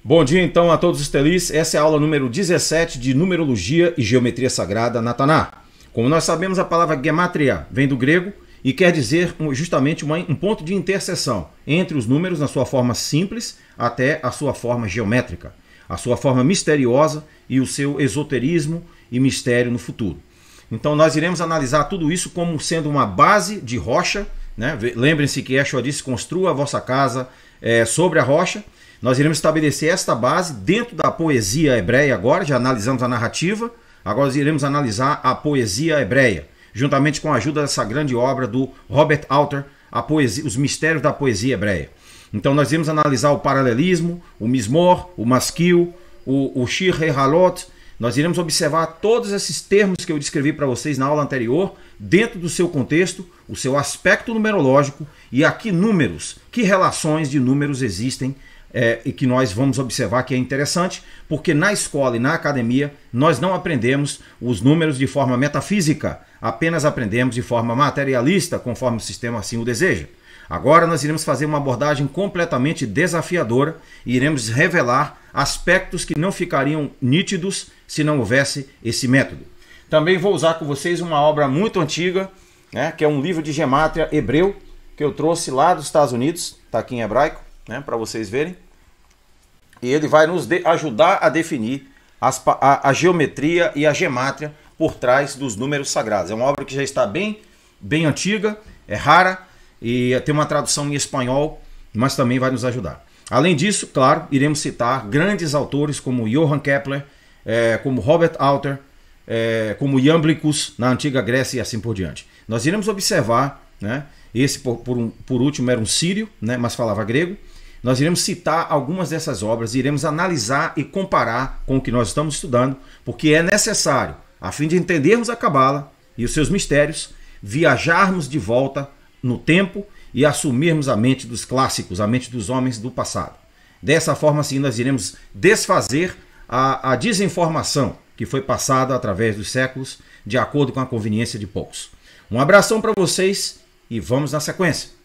Bom dia então a todos os telis, essa é a aula número 17 de Numerologia e Geometria Sagrada na Tanar. Como nós sabemos, a palavra gematria vem do grego e quer dizer justamente um ponto de interseção entre os números na sua forma simples até a sua forma geométrica, a sua forma misteriosa e o seu esoterismo e mistério no futuro. Então nós iremos analisar tudo isso como sendo uma base de rocha, né? Lembrem-se que Yeshua disse, construa a vossa casa sobre a rocha. Nós iremos estabelecer esta base dentro da poesia hebreia agora, já analisamos a narrativa, agora nós iremos analisar a poesia hebreia, juntamente com a ajuda dessa grande obra do Robert Alter, Os Mistérios da Poesia Hebreia. Então nós iremos analisar o paralelismo, o mismor, o maskil, o shir halot. Nós iremos observar todos esses termos que eu descrevi para vocês na aula anterior, dentro do seu contexto, o seu aspecto numerológico e aqui números, que relações de números existem e que nós vamos observar que é interessante, porque na escola e na academia nós não aprendemos os números de forma metafísica, apenas aprendemos de forma materialista, conforme o sistema assim o deseja. Agora nós iremos fazer uma abordagem completamente desafiadora e iremos revelar aspectos que não ficariam nítidos se não houvesse esse método. Também vou usar com vocês uma obra muito antiga, né, que é um livro de gemátria hebreu, que eu trouxe lá dos Estados Unidos, está aqui em hebraico, né, para vocês verem. E ele vai nos ajudar a definir a geometria e a gemátria por trás dos números sagrados. É uma obra que já está bem antiga, é rara e tem uma tradução em espanhol, mas também vai nos ajudar. Além disso, claro, iremos citar grandes autores como Johann Kepler, como Robert Alter, como Iamblichus na antiga Grécia e assim por diante. Nós iremos observar, né, esse por último era um sírio, né, mas falava grego. Nós iremos citar algumas dessas obras, iremos analisar e comparar com o que nós estamos estudando, porque é necessário, a fim de entendermos a Cabala e os seus mistérios, viajarmos de volta no tempo e assumirmos a mente dos clássicos, a mente dos homens do passado. Dessa forma, assim, nós iremos desfazer a desinformação que foi passada através dos séculos, de acordo com a conveniência de poucos. Um abração para vocês e vamos na sequência.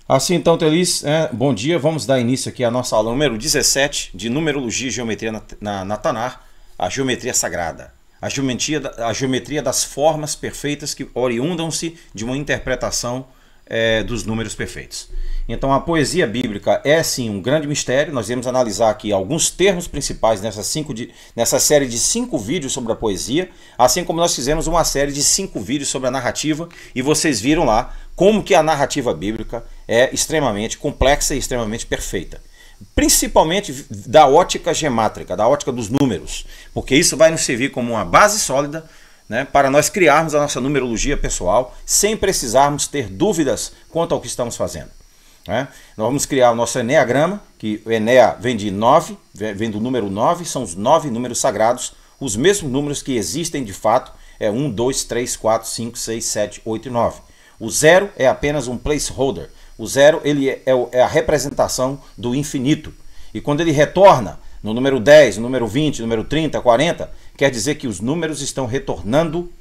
Assim então, telis, bom dia, vamos dar início aqui à nossa aula número 17 de Numerologia e Geometria na Tanar, a Geometria Sagrada, a geometria das formas perfeitas que oriundam-se de uma interpretação dos números perfeitos. Então a poesia bíblica é sim um grande mistério. Nós iremos analisar aqui alguns termos principais nessa série de 5 vídeos sobre a poesia, assim como nós fizemos uma série de 5 vídeos sobre a narrativa, e vocês viram lá como que a narrativa bíblica é extremamente complexa e extremamente perfeita. Principalmente da ótica gemátrica, da ótica dos números, porque isso vai nos servir como uma base sólida, né, para nós criarmos a nossa numerologia pessoal sem precisarmos ter dúvidas quanto ao que estamos fazendo. Né? Nós vamos criar o nosso Eneagrama, que o Enea vem de 9, vem do número 9, são os 9 números sagrados, os mesmos números que existem de fato, 1, 2, 3, 4, 5, 6, 7, 8 e 9. O 0 é apenas um placeholder. O 0 ele é a representação do infinito. E quando ele retorna no número 10, no número 20, no número 30, 40, quer dizer que os números estão retornando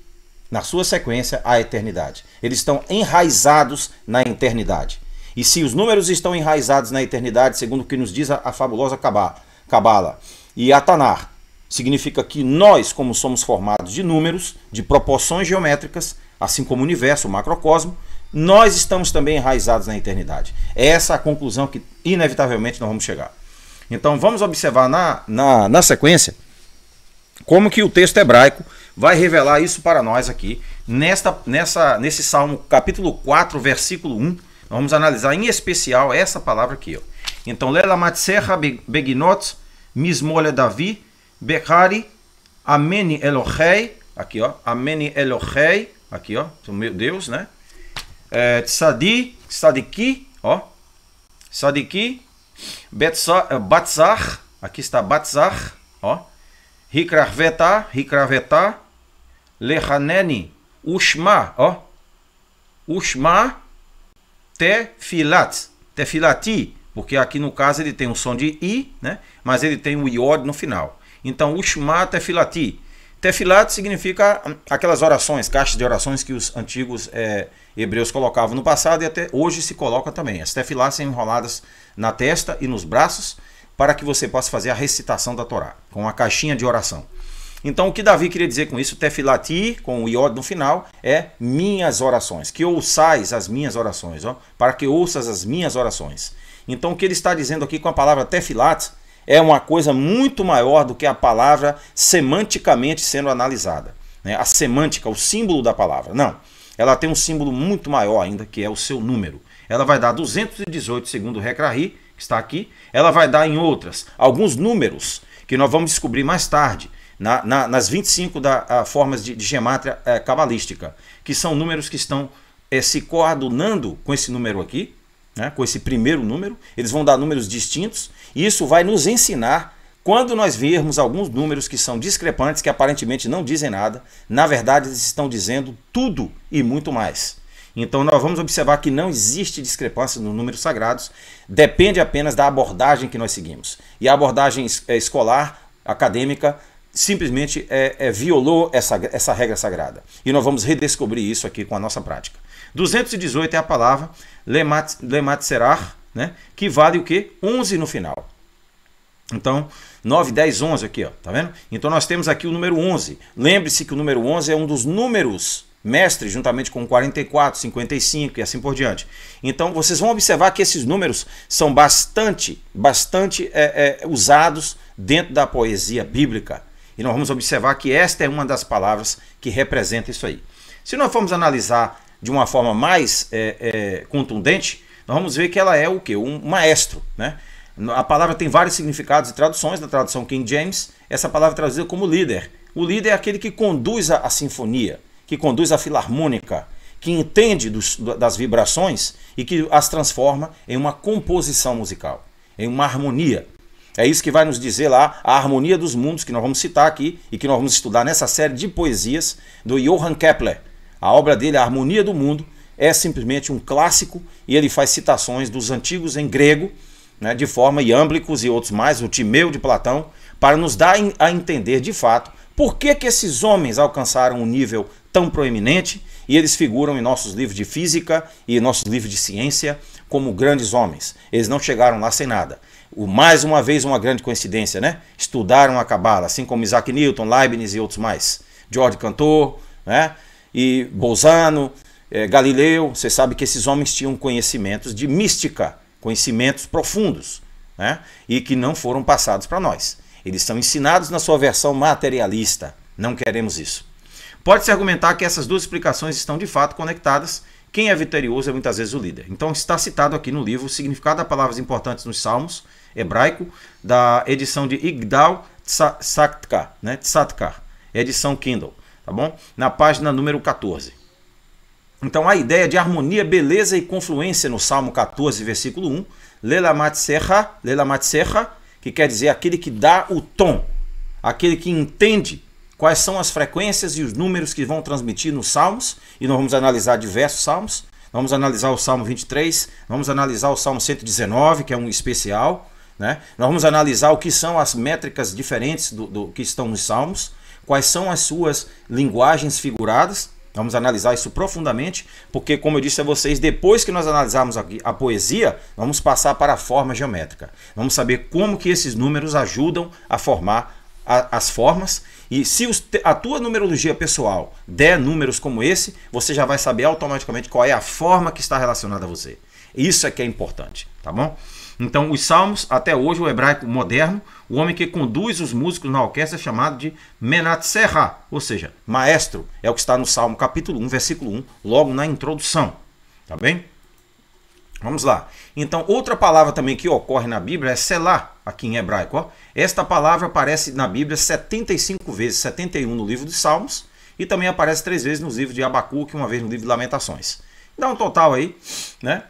na sua sequência à eternidade. Eles estão enraizados na eternidade. E se os números estão enraizados na eternidade, segundo o que nos diz a fabulosa Cabala, e Atanar, significa que nós, como somos formados de números, de proporções geométricas, assim como o universo, o macrocosmo, nós estamos também enraizados na eternidade. Essa é a conclusão que, inevitavelmente, nós vamos chegar. Então, vamos observar na sequência como que o texto hebraico vai revelar isso para nós aqui, nesse Salmo capítulo 4, versículo 1. Nós vamos analisar em especial essa palavra aqui. Ó. Então, Lela Matserra Beginot Mismole Davi Bechari Ameni Elohei, aqui ó, Ameni Elohei, aqui ó, meu Deus, né? Tzadiki, ó, Tzadiki, Batzar, aqui está Batzar, ó, Hikraveta, Lechaneni, Ushma, ó, Ushma, Tefilati, porque aqui no caso ele tem um som de I, né? Mas ele tem o iod no final. Então, Ushma Tefilati. Tefilat significa aquelas orações, caixas de orações que os antigos hebreus colocavam no passado e até hoje se coloca também. As tefilás são enroladas na testa e nos braços para que você possa fazer a recitação da Torá, com a caixinha de oração. Então, o que Davi queria dizer com isso, Tefilati, com o iod no final, é minhas orações. Que ouçais as minhas orações, ó, para que ouças as minhas orações. Então, o que ele está dizendo aqui com a palavra Tefilat é uma coisa muito maior do que a palavra semanticamente sendo analisada. Né? A semântica, o símbolo da palavra. Não, ela tem um símbolo muito maior ainda, que é o seu número. Ela vai dar 218 segundo o Rekrahi, que está aqui. Ela vai dar em outras alguns números, que nós vamos descobrir mais tarde, nas 25 formas de gemátria cabalística, que são números que estão se coadunando com esse número aqui, né, com esse primeiro número. Eles vão dar números distintos, e isso vai nos ensinar, quando nós virmos alguns números que são discrepantes, que aparentemente não dizem nada, na verdade eles estão dizendo tudo e muito mais. Então nós vamos observar que não existe discrepância nos números sagrados, depende apenas da abordagem que nós seguimos. E a abordagem escolar, acadêmica, simplesmente violou essa regra sagrada. E nós vamos redescobrir isso aqui com a nossa prática. 218 é a palavra Lematzerar, né? Que vale o quê? 11 no final. Então, 9, 10, 11 aqui, ó, tá vendo? Então nós temos aqui o número 11. Lembre-se que o número 11 é um dos números mestres, juntamente com 44, 55 e assim por diante. Então vocês vão observar que esses números são bastante usados dentro da poesia bíblica. E nós vamos observar que esta é uma das palavras que representa isso aí. Se nós formos analisar de uma forma mais contundente, nós vamos ver que ela é o quê? Um maestro, né? A palavra tem vários significados e traduções. Na tradução King James, essa palavra é traduzida como líder. O líder é aquele que conduz a sinfonia, que conduz a filarmônica, que entende das vibrações e que as transforma em uma composição musical, em uma harmonia. É isso que vai nos dizer lá a Harmonia dos Mundos, que nós vamos citar aqui e que nós vamos estudar nessa série de poesias do Johann Kepler. A obra dele, A Harmonia do Mundo, é simplesmente um clássico e ele faz citações dos antigos em grego, né, de forma Iâmblicos e outros mais, o Timeu de Platão, para nos dar a entender de fato por que esses homens alcançaram um nível tão proeminente e eles figuram em nossos livros de física e em nossos livros de ciência como grandes homens. Eles não chegaram lá sem nada. Mais uma vez, uma grande coincidência, né? Estudaram a Cabala, assim como Isaac Newton, Leibniz e outros mais. George Cantor, né? E Bolzano, Galileu. Você sabe que esses homens tinham conhecimentos de mística, conhecimentos profundos, né? E que não foram passados para nós. Eles são ensinados na sua versão materialista. Não queremos isso. Pode-se argumentar que essas duas explicações estão de fato conectadas. Quem é vitorioso é muitas vezes o líder. Então está citado aqui no livro o significado das palavras importantes nos Salmos, hebraico, da edição de Igdal Tsatka, né? Tsatkar, edição Kindle, tá bom? Na página número 14. Então a ideia de harmonia, beleza e confluência no Salmo 14, versículo 1, Lelamatsecha, que quer dizer aquele que dá o tom, aquele que entende quais são as frequências e os números que vão transmitir nos Salmos, e nós vamos analisar diversos Salmos. Vamos analisar o Salmo 23, vamos analisar o Salmo 119, que é um especial, né? Nós vamos analisar o que são as métricas diferentes do que estão nos Salmos, quais são as suas linguagens figuradas, Vamos analisar isso profundamente, porque, como eu disse a vocês, depois que nós analisarmos aqui a poesia, vamos passar para a forma geométrica. Vamos saber como que esses números ajudam a formar as formas, e se a tua numerologia pessoal der números como esse, você já vai saber automaticamente qual é a forma que está relacionada a você. Isso é que é importante, tá bom? Então, os salmos, até hoje, o hebraico moderno, o homem que conduz os músicos na orquestra é chamado de Menatserra, ou seja, maestro, é o que está no Salmo capítulo 1, versículo 1, logo na introdução, tá bem? Vamos lá. Então, outra palavra também que ocorre na Bíblia é Selah, aqui em hebraico. Ó. Esta palavra aparece na Bíblia 75 vezes, 71 no livro dos Salmos, e também aparece 3 vezes nos livros de Abacuque, uma vez no livro de Lamentações. Dá um total aí, né,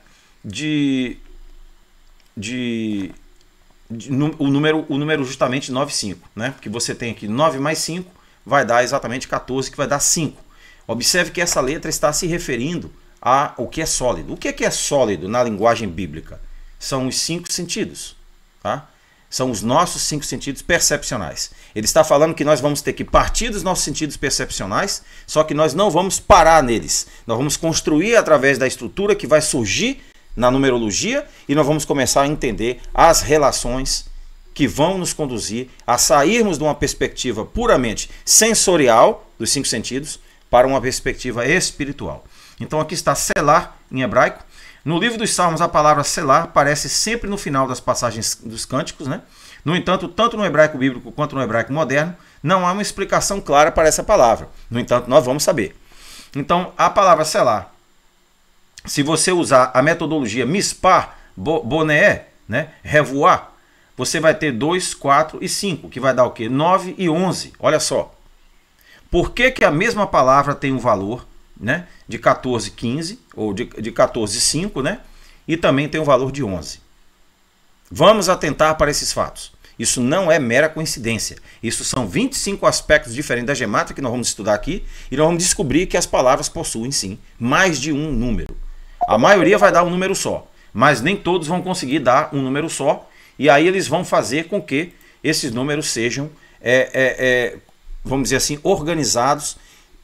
o número justamente 95, né? Porque você tem aqui 9 mais 5 vai dar exatamente 14, que vai dar 5. Observe que essa letra está se referindo ao que é sólido. O que é sólido na linguagem bíblica? São os 5 sentidos, tá? São os nossos 5 sentidos percepcionais. Ele está falando que nós vamos ter que partir dos nossos sentidos percepcionais, só que nós não vamos parar neles. Nós vamos construir através da estrutura que vai surgir na numerologia, e nós vamos começar a entender as relações que vão nos conduzir a sairmos de uma perspectiva puramente sensorial, dos 5 sentidos, para uma perspectiva espiritual. Então aqui está Selah em hebraico. No livro dos Salmos a palavra Selah aparece sempre no final das passagens dos cânticos, né? No entanto, tanto no hebraico bíblico quanto no hebraico moderno, não há uma explicação clara para essa palavra. No entanto, nós vamos saber. Então, a palavra Selah, se você usar a metodologia Mispar Boné, né, Revoar, você vai ter 2, 4 e 5, que vai dar o quê? 9 e 11. Olha só. Por que a mesma palavra tem um valor, né, de 14, 15, ou de 14, 5, né, e também tem um valor de 11? Vamos atentar para esses fatos. Isso não é mera coincidência. Isso são 25 aspectos diferentes da gemática que nós vamos estudar aqui, e nós vamos descobrir que as palavras possuem, sim, mais de um número. A maioria vai dar um número só, mas nem todos vão conseguir dar um número só, e aí eles vão fazer com que esses números sejam, vamos dizer assim, organizados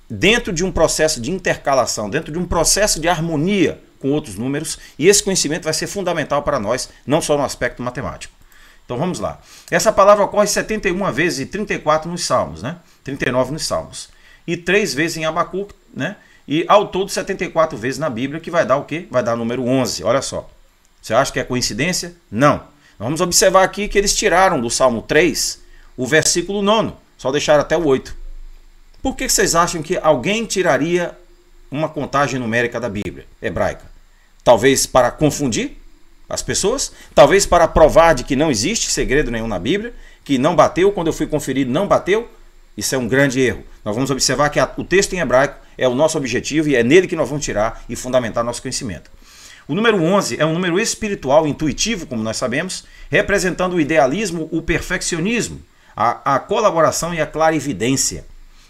dentro de um processo de intercalação, dentro de um processo de harmonia com outros números, e esse conhecimento vai ser fundamental para nós, não só no aspecto matemático. Então vamos lá. Essa palavra ocorre 71 vezes e 34 nos Salmos, né? 39 nos Salmos, e 3 vezes em Abacuque, né? E ao todo 74 vezes na Bíblia, que vai dar o quê? Vai dar o número 11, olha só. Você acha que é coincidência? Não. Vamos observar aqui que eles tiraram do Salmo 3 o versículo 9, só deixaram até o 8. Por que vocês acham que alguém tiraria uma contagem numérica da Bíblia hebraica? Talvez para confundir as pessoas? Talvez para provar de que não existe segredo nenhum na Bíblia, que não bateu, quando eu fui conferir não bateu? Isso é um grande erro. Nós vamos observar que o texto em hebraico é o nosso objetivo, e é nele que nós vamos tirar e fundamentar nosso conhecimento. O número 11 é um número espiritual, intuitivo, como nós sabemos, representando o idealismo, o perfeccionismo, a colaboração e a clarividência.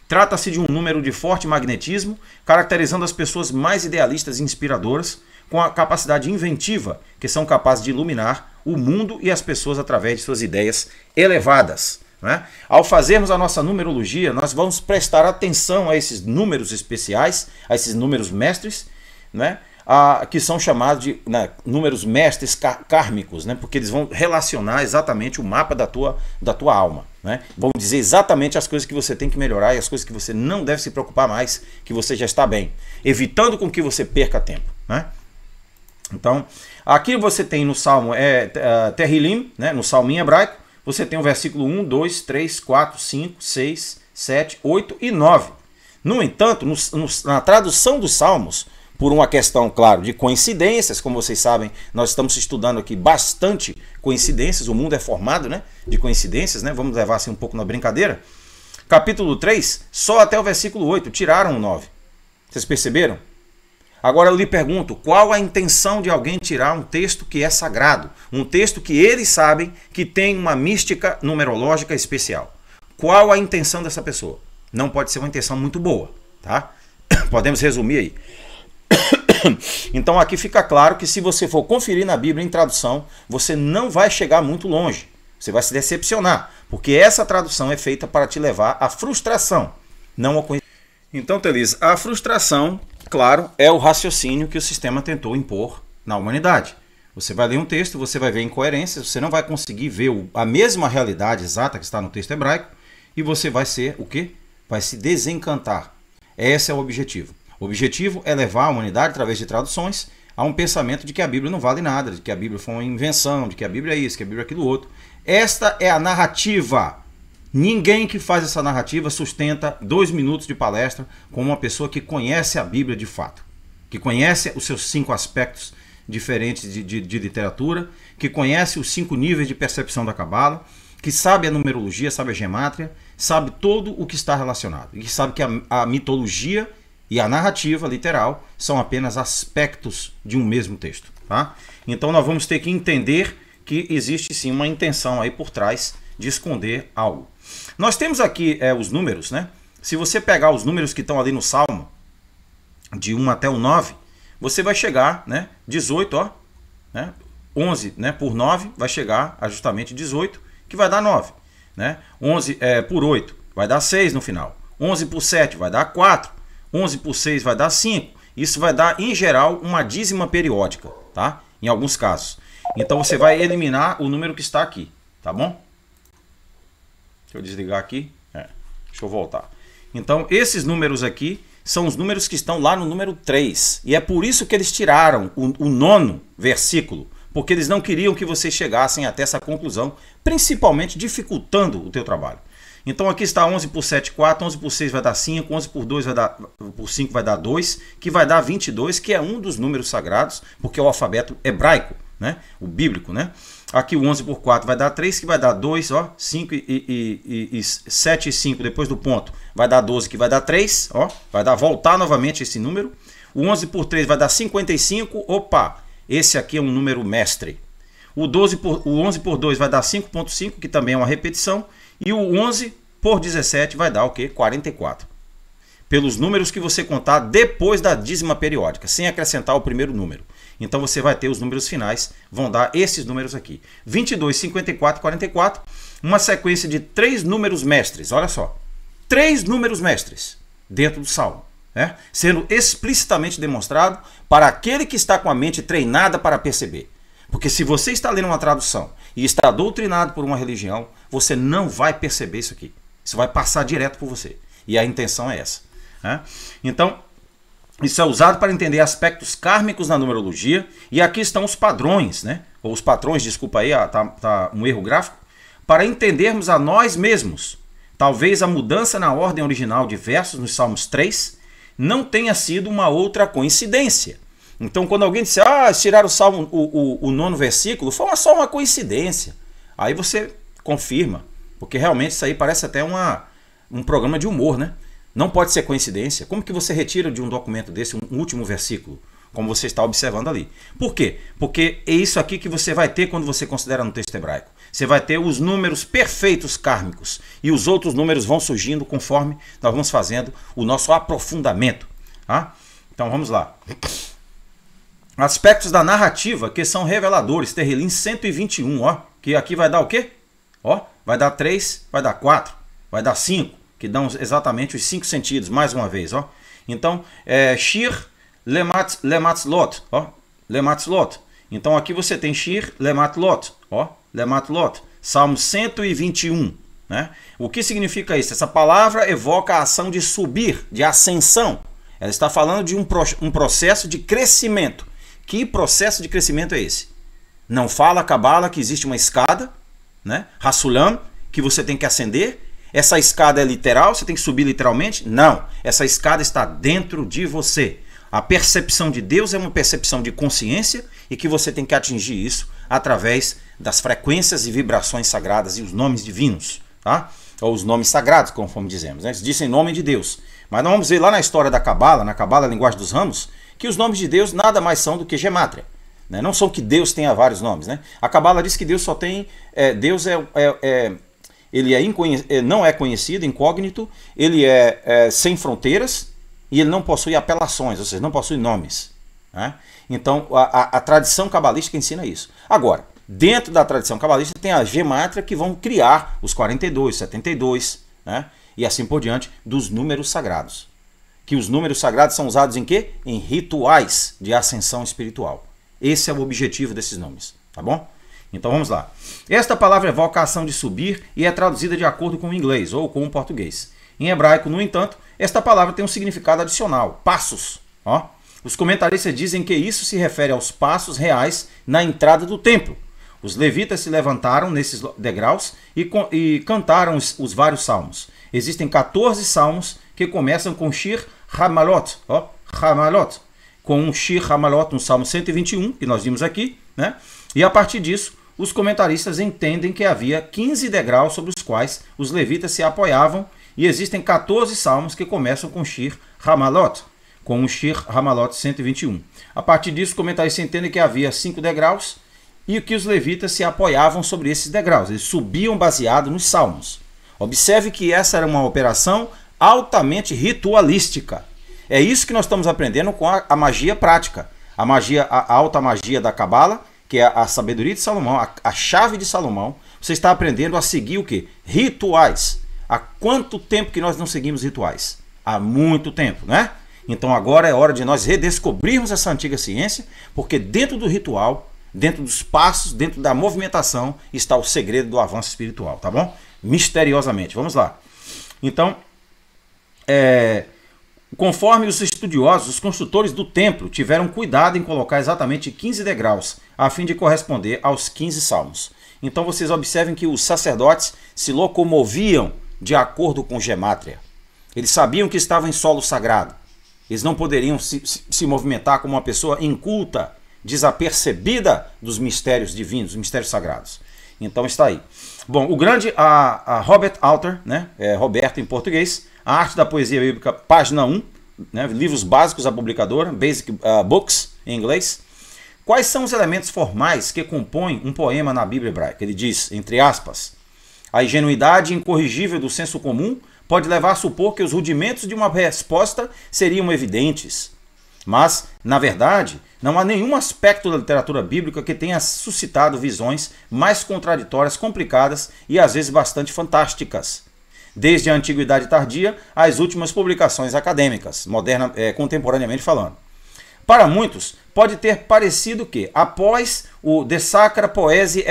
Trata-se de um número de forte magnetismo, caracterizando as pessoas mais idealistas e inspiradoras, com a capacidade inventiva, que são capazes de iluminar o mundo e as pessoas através de suas ideias elevadas. Né? Ao fazermos a nossa numerologia, nós vamos prestar atenção a esses números especiais, a esses números mestres, né? Que são chamados de números mestres kármicos, né? Porque eles vão relacionar exatamente o mapa da tua alma. Né? Vão dizer exatamente as coisas que você tem que melhorar e as coisas que você não deve se preocupar mais, que você já está bem, evitando com que você perca tempo. Né? Então, aqui você tem no Salmo Terrilim, né? No Salmo em hebraico, você tem o versículo 1, 2, 3, 4, 5, 6, 7, 8 e 9. No entanto, na tradução dos Salmos, por uma questão, claro, de coincidências, como vocês sabem, nós estamos estudando aqui bastante coincidências, o mundo é formado, né, de coincidências, né? Vamos levar assim um pouco na brincadeira. Capítulo 3, só até o versículo 8, tiraram o 9. Vocês perceberam? Agora eu lhe pergunto, qual a intenção de alguém tirar um texto que é sagrado? Um texto que eles sabem que tem uma mística numerológica especial. Qual a intenção dessa pessoa? Não pode ser uma intenção muito boa, tá? Podemos resumir aí. Então aqui fica claro que se você for conferir na Bíblia em tradução, você não vai chegar muito longe. Você vai se decepcionar, porque essa tradução é feita para te levar à frustração, não ao conhecimento. Então, Telis, a frustração, claro, é o raciocínio que o sistema tentou impor na humanidade. Você vai ler um texto, você vai ver incoerências, você não vai conseguir ver a mesma realidade exata que está no texto hebraico e você vai ser o quê? Vai se desencantar. Esse é o objetivo. O objetivo é levar a humanidade, através de traduções, a um pensamento de que a Bíblia não vale nada, de que a Bíblia foi uma invenção, de que a Bíblia é isso, que a Bíblia é aquilo outro. Esta é a narrativa. Ninguém que faz essa narrativa sustenta 2 minutos de palestra com uma pessoa que conhece a Bíblia de fato, que conhece os seus 5 aspectos diferentes de literatura, que conhece os 5 níveis de percepção da Cabala, que sabe a numerologia, sabe a gemátria, sabe todo o que está relacionado, e que sabe que a mitologia e a narrativa literal são apenas aspectos de um mesmo texto. Tá? Então nós vamos ter que entender que existe sim uma intenção aí por trás de esconder algo. Nós temos aqui os números, né? Se você pegar os números que estão ali no Salmo, de 1 até o 9, você vai chegar, né? 18, ó, né? 11, né, por 9 vai chegar a justamente 18, que vai dar 9. Né? 11 por 8 vai dar 6 no final. 11 por 7 vai dar 4. 11 por 6 vai dar 5. Isso vai dar, em geral, uma dízima periódica, tá? Em alguns casos. Então você vai eliminar o número que está aqui, tá bom? Deixa eu desligar aqui. Deixa eu voltar. Então, esses números aqui são os números que estão lá no número 3. E é por isso que eles tiraram o 9º versículo, porque eles não queriam que vocês chegassem até essa conclusão, principalmente dificultando o teu trabalho. Então aqui está 11 por 7, 4, 11 por 6 vai dar 5, 11 por 2 vai dar, por 5 vai dar 2, que vai dar 22, que é um dos números sagrados, porque é o alfabeto hebraico, né? O bíblico, né? Aqui o 11 por 4 vai dar 3, que vai dar 2, ó, 5 e 7 e 5 depois do ponto vai dar 12, que vai dar 3, ó, vai dar voltar novamente esse número. O 11 por 3 vai dar 55, opa, esse aqui é um número mestre. O 11 por 2 vai dar 5.5, que também é uma repetição. E o 11 por 17 vai dar o quê? 44. Pelos números que você contar depois da dízima periódica, sem acrescentar o primeiro número. Então você vai ter os números finais, vão dar esses números aqui. 22, 54, 44, uma sequência de 3 números mestres, olha só. 3 números mestres dentro do Salmo, né? Sendo explicitamente demonstrado para aquele que está com a mente treinada para perceber. Porque se você está lendo uma tradução e está doutrinado por uma religião, você não vai perceber isso aqui. Isso vai passar direto por você. E a intenção é essa. Né? Então, isso é usado para entender aspectos kármicos na numerologia. E aqui estão os padrões, né? Ou os patrões, desculpa aí, tá um erro gráfico. Para entendermos a nós mesmos. Talvez a mudança na ordem original de versos nos Salmos 3 não tenha sido uma outra coincidência. Então, quando alguém disser, tirar o Salmo, o 9º versículo, foi só uma coincidência. Aí você confirma, porque realmente isso aí parece até um programa de humor, né? Não pode ser coincidência. Como que você retira de um documento desse um último versículo, como você está observando ali? Por quê? Porque é isso aqui que você vai ter quando você considera no texto hebraico. Você vai ter os números perfeitos kármicos e os outros números vão surgindo conforme nós vamos fazendo o nosso aprofundamento. Tá? Então vamos lá. Aspectos da narrativa que são reveladores. Terrilim 121, ó, que aqui vai dar o quê? Ó, vai dar 3, vai dar 4, vai dar 5, que dão exatamente os 5 sentidos, mais uma vez, ó. Então, Shir Lematzlot, ó, Lematzlot. Então aqui você tem Shir Lematzlot, ó, Lematzlot, Salmo 121, né? O que significa isso? Essa palavra evoca a ação de subir, de ascensão. Ela está falando de um processo de crescimento. Que processo de crescimento é esse? Não fala a Cabala que existe uma escada, né? Hassulam, que você tem que ascender. Essa escada é literal, você tem que subir literalmente? Não. Essa escada está dentro de você. A percepção de Deus é uma percepção de consciência e que você tem que atingir isso através das frequências e vibrações sagradas e os nomes divinos, tá? Ou os nomes sagrados, conforme dizemos, né? Eles dizem nome de Deus. Mas nós vamos ver lá na história da Cabala, na Cabala, a linguagem dos ramos, que os nomes de Deus nada mais são do que gemátria. Né? Não são que Deus tenha vários nomes. Né? A Cabala diz que Deus só tem... Deus ele não é conhecido, incógnito, ele é sem fronteiras e ele não possui apelações, ou seja, não possui nomes. Né? Então, a tradição cabalística ensina isso. Agora, dentro da tradição cabalística tem a gemátria que vão criar os 42, 72, né? E assim por diante, dos números sagrados. que os números sagrados são usados em quê? Em rituais de ascensão espiritual. Esse é o objetivo desses nomes, tá bom? Então vamos lá. Esta palavra evoca a ação de subir e é traduzida de acordo com o inglês ou com o português. Em hebraico, no entanto, esta palavra tem um significado adicional, passos. Ó. Os comentaristas dizem que isso se refere aos passos reais na entrada do templo. Os levitas se levantaram nesses degraus e cantaram os vários salmos. Existem 14 salmos que começam com Shir Hamalot, ó, Hamalot, com um Shir Hamalot no Salmo 121, que nós vimos aqui, né? E a partir disso, os comentaristas entendem que havia 15 degraus sobre os quais os levitas se apoiavam e existem 14 salmos que começam com Shir Hamalot, com o Shir Hamalot 121. A partir disso, os comentaristas entendem que havia 5 degraus e que os levitas se apoiavam sobre esses degraus. Eles subiam baseado nos salmos. Observe que essa era uma operação altamente ritualística. É isso que nós estamos aprendendo com a magia prática. A alta magia da Cabala, que é a sabedoria de Salomão, a chave de Salomão. Você está aprendendo a seguir o quê? Rituais. Há quanto tempo que nós não seguimos rituais? Há muito tempo, né? Então agora é hora de nós redescobrirmos essa antiga ciência, porque dentro do ritual, dentro dos passos, dentro da movimentação, está o segredo do avanço espiritual, tá bom? Misteriosamente. Vamos lá. Então, conforme os estudiosos, os construtores do templo tiveram cuidado em colocar exatamente 15 degraus, a fim de corresponder aos 15 salmos. Então vocês observem que os sacerdotes se locomoviam de acordo com gemátria. Eles sabiam que estavam em solo sagrado. Eles não poderiam se movimentar como uma pessoa inculta, desapercebida dos mistérios divinos, dos mistérios sagrados. Então está aí. Bom, o grande Robert Alter, né, Roberto em português, A Arte da Poesia Bíblica, página 1, né, livros básicos da publicadora, Basic Books em inglês. Quais são os elementos formais que compõem um poema na Bíblia hebraica? Ele diz, entre aspas, a ingenuidade incorrigível do senso comum pode levar a supor que os rudimentos de uma resposta seriam evidentes. Mas, na verdade, não há nenhum aspecto da literatura bíblica que tenha suscitado visões mais contraditórias, complicadas e às vezes bastante fantásticas. Desde a antiguidade tardia às últimas publicações acadêmicas, contemporaneamente falando. Para muitos, pode ter parecido que, após o De Sacra Poesie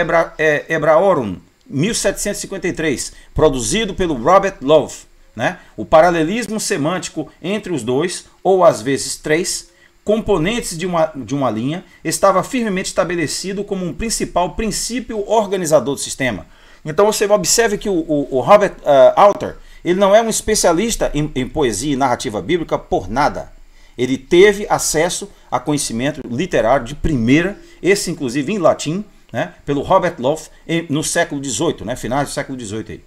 Hebraorum, 1753, produzido pelo Robert Love, né, o paralelismo semântico entre os dois, ou às vezes três, componentes de uma linha, estava firmemente estabelecido como um principal princípio organizador do sistema. Então você observe que o Robert Alter, ele não é um especialista em poesia e narrativa bíblica por nada. Ele teve acesso a conhecimento literário de primeira, esse inclusive em latim, né, pelo Robert Love, no século XVIII, né, finais do século XVIII. Aí.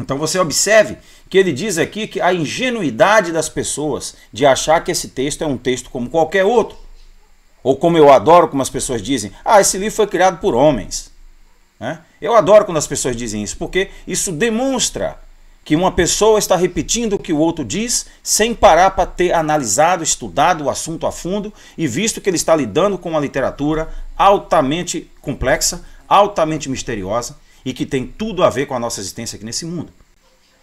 Então você observe que ele diz aqui que a ingenuidade das pessoas de achar que esse texto é um texto como qualquer outro. Ou como eu adoro, como as pessoas dizem, esse livro foi criado por homens. Né? Eu adoro quando as pessoas dizem isso, porque isso demonstra que uma pessoa está repetindo o que o outro diz sem parar para ter analisado, estudado o assunto a fundo e visto que ele está lidando com uma literatura altamente complexa, altamente misteriosa e que tem tudo a ver com a nossa existência aqui nesse mundo.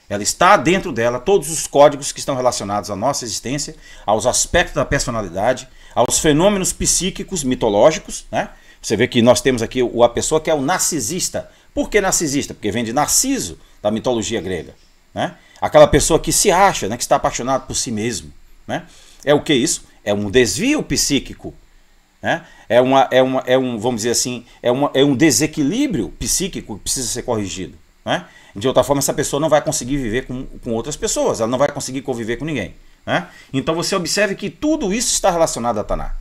Ela está dentro dela todos os códigos que estão relacionados à nossa existência, aos aspectos da personalidade, aos fenômenos psíquicos, mitológicos, né? Você vê que nós temos aqui a pessoa que é o narcisista. Por que narcisista? Porque vem de Narciso, da mitologia grega. Né? Aquela pessoa que se acha, né, que está apaixonado por si mesmo. Né? É o que isso? É um desvio psíquico. Né? Vamos dizer assim, é um desequilíbrio psíquico que precisa ser corrigido. Né? De outra forma, essa pessoa não vai conseguir viver com outras pessoas, ela não vai conseguir conviver com ninguém. Né? Então você observe que tudo isso está relacionado a Taná.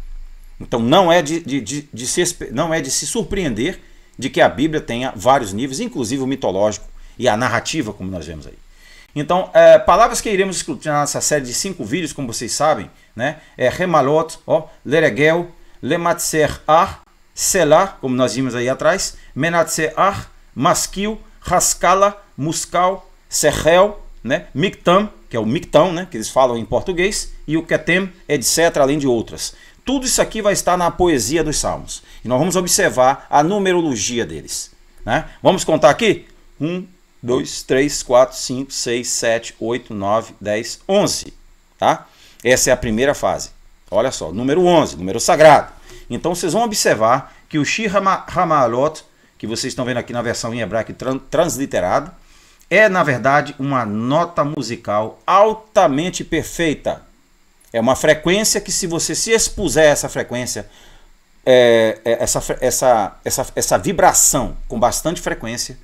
Então não é de se surpreender de que a Bíblia tenha vários níveis, inclusive o mitológico e a narrativa, como nós vemos aí. Então, palavras que iremos escrutar nessa série de 5 vídeos, como vocês sabem, né, Remalot, Leregel, Lematser Ar, Selah, como nós vimos aí atrás, Menatser Ar, Maskil, Haskala, Muskal, Sechel, né, Mictam, que é o Mictão, né, que eles falam em português, e o Ketem, etc., além de outras. Tudo isso aqui vai estar na poesia dos Salmos. E nós vamos observar a numerologia deles. Né? Vamos contar aqui? 1, 2, 3, 4, 5, 6, 7, 8, 9, 10, 11. tá? Essa é a primeira fase. Olha só, número 11, número sagrado. Então vocês vão observar que o Shir HaMa'alot, que vocês estão vendo aqui na versão em hebraico transliterado, é na verdade uma nota musical altamente perfeita. É uma frequência que, se você se expuser a essa frequência, essa vibração com bastante frequência,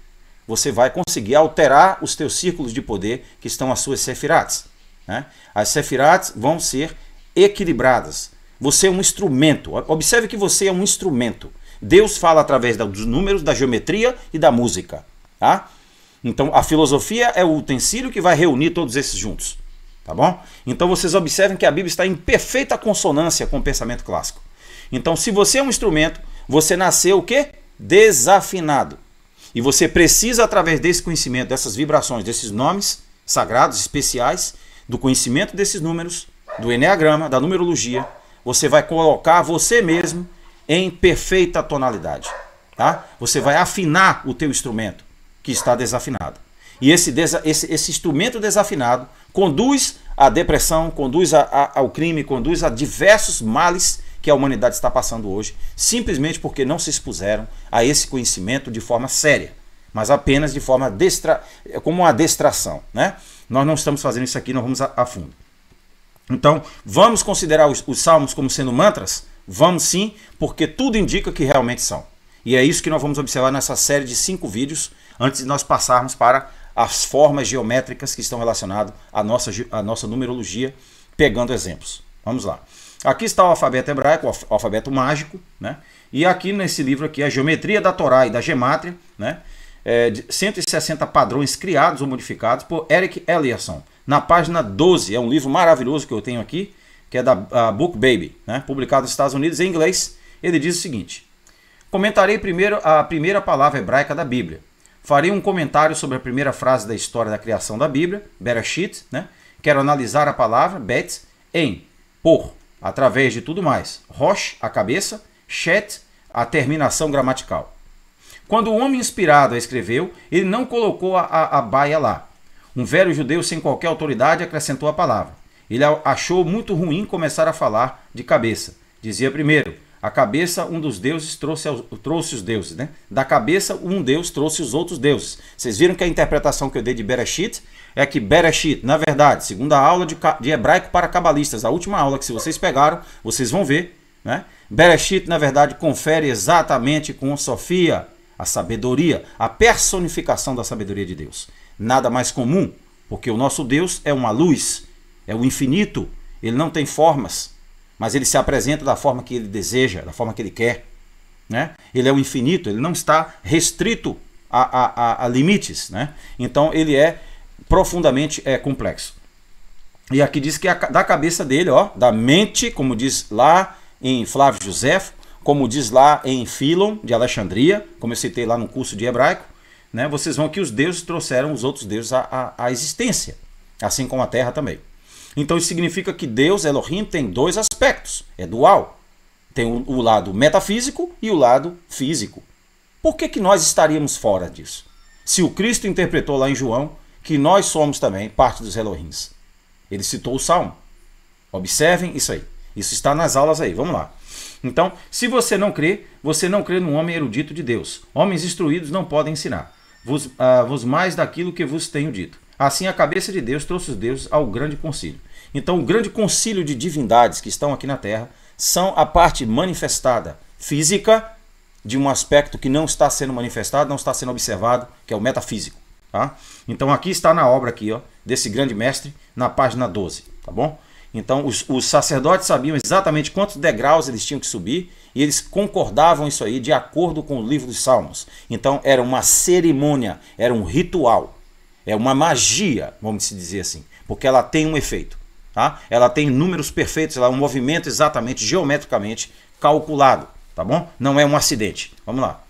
você vai conseguir alterar os teus círculos de poder, que estão as suas sefirats, né? As sefirats vão ser equilibradas. Você é um instrumento. Observe que você é um instrumento. Deus fala através dos números, da geometria e da música, tá? Então a filosofia é o utensílio que vai reunir todos esses juntos, tá bom? Então vocês observem que a Bíblia está em perfeita consonância com o pensamento clássico. Então, se você é um instrumento, você nasceu o quê? Desafinado. E você precisa, através desse conhecimento, dessas vibrações, desses nomes sagrados, especiais, do conhecimento desses números, do eneagrama, da numerologia, você vai colocar você mesmo em perfeita tonalidade, tá? Você vai afinar o teu instrumento que está desafinado. E esse instrumento desafinado conduz à depressão, conduz ao crime, conduz a diversos males que a humanidade está passando hoje, simplesmente porque não se expuseram a esse conhecimento de forma séria, mas apenas de forma como uma distração, né? Nós não estamos fazendo isso aqui, nós vamos a fundo. Então, vamos considerar os salmos como sendo mantras? Vamos sim, porque tudo indica que realmente são. E é isso que nós vamos observar nessa série de 5 vídeos, antes de nós passarmos para as formas geométricas que estão relacionadas à nossa numerologia, pegando exemplos. Vamos lá. Aqui está o alfabeto hebraico, o alfabeto mágico, né? E aqui nesse livro aqui, a geometria da Torá e da Gemátria, né? 160 padrões criados ou modificados por Eric Eliasson. Na página 12, é um livro maravilhoso que eu tenho aqui, que é da Book Baby, né? Publicado nos Estados Unidos em inglês. Ele diz o seguinte: comentarei primeiro a primeira palavra hebraica da Bíblia. Farei um comentário sobre a primeira frase da história da criação da Bíblia, Bereshit, né? Quero analisar a palavra Bet em, por, através de tudo mais. Rosh, a cabeça, Shet, a terminação gramatical. Quando o homem inspirado a escreveu, ele não colocou a baia lá. Um velho judeu sem qualquer autoridade acrescentou a palavra. Ele achou muito ruim começar a falar de cabeça. Dizia primeiro, a cabeça um dos deuses trouxe os deuses, né? Da cabeça um deus trouxe os outros deuses. Vocês viram que a interpretação que eu dei de Bereshit é que Bereshit, na verdade, segundo a aula de hebraico para cabalistas, a última aula que se vocês pegaram, vocês vão ver, né? Bereshit, na verdade, confere exatamente com Sofia, a sabedoria, a personificação da sabedoria de Deus. Nada mais comum, porque o nosso Deus é uma luz, é o infinito, ele não tem formas, mas ele se apresenta da forma que ele deseja, da forma que ele quer, né? Ele é o infinito, ele não está restrito a limites, né? Então ele é profundamente complexo. E aqui diz que da cabeça dele, ó, da mente, como diz lá em Flávio Josefo, como diz lá em Filon, de Alexandria, como eu citei lá no curso de hebraico, né? Vocês vão que os deuses trouxeram os outros deuses à existência, assim como a terra também. Então isso significa que Deus, Elohim, tem dois aspectos, é dual. Tem o lado metafísico e o lado físico. Por que nós estaríamos fora disso? Se o Cristo interpretou lá em João que nós somos também parte dos Elohims. Ele citou o Salmo. Observem isso aí. Isso está nas aulas aí, vamos lá. Então, se você não crê num homem erudito de Deus. Homens instruídos não podem ensinar. Vos mais daquilo que vos tenho dito. Assim a cabeça de Deus trouxe os deuses ao grande concílio. Então o grande concílio de divindades que estão aqui na Terra são a parte manifestada física de um aspecto que não está sendo manifestado, não está sendo observado, que é o metafísico. Tá? Então aqui está na obra aqui, ó, desse grande mestre, na página 12. Tá bom? Então os sacerdotes sabiam exatamente quantos degraus eles tinham que subir e eles concordavam isso aí de acordo com o livro dos Salmos. Então era uma cerimônia, era um ritual. É uma magia, vamos dizer assim, porque ela tem um efeito. Tá? Ela tem números perfeitos, ela é um movimento exatamente, geometricamente calculado. Tá bom? Não é um acidente. Vamos lá.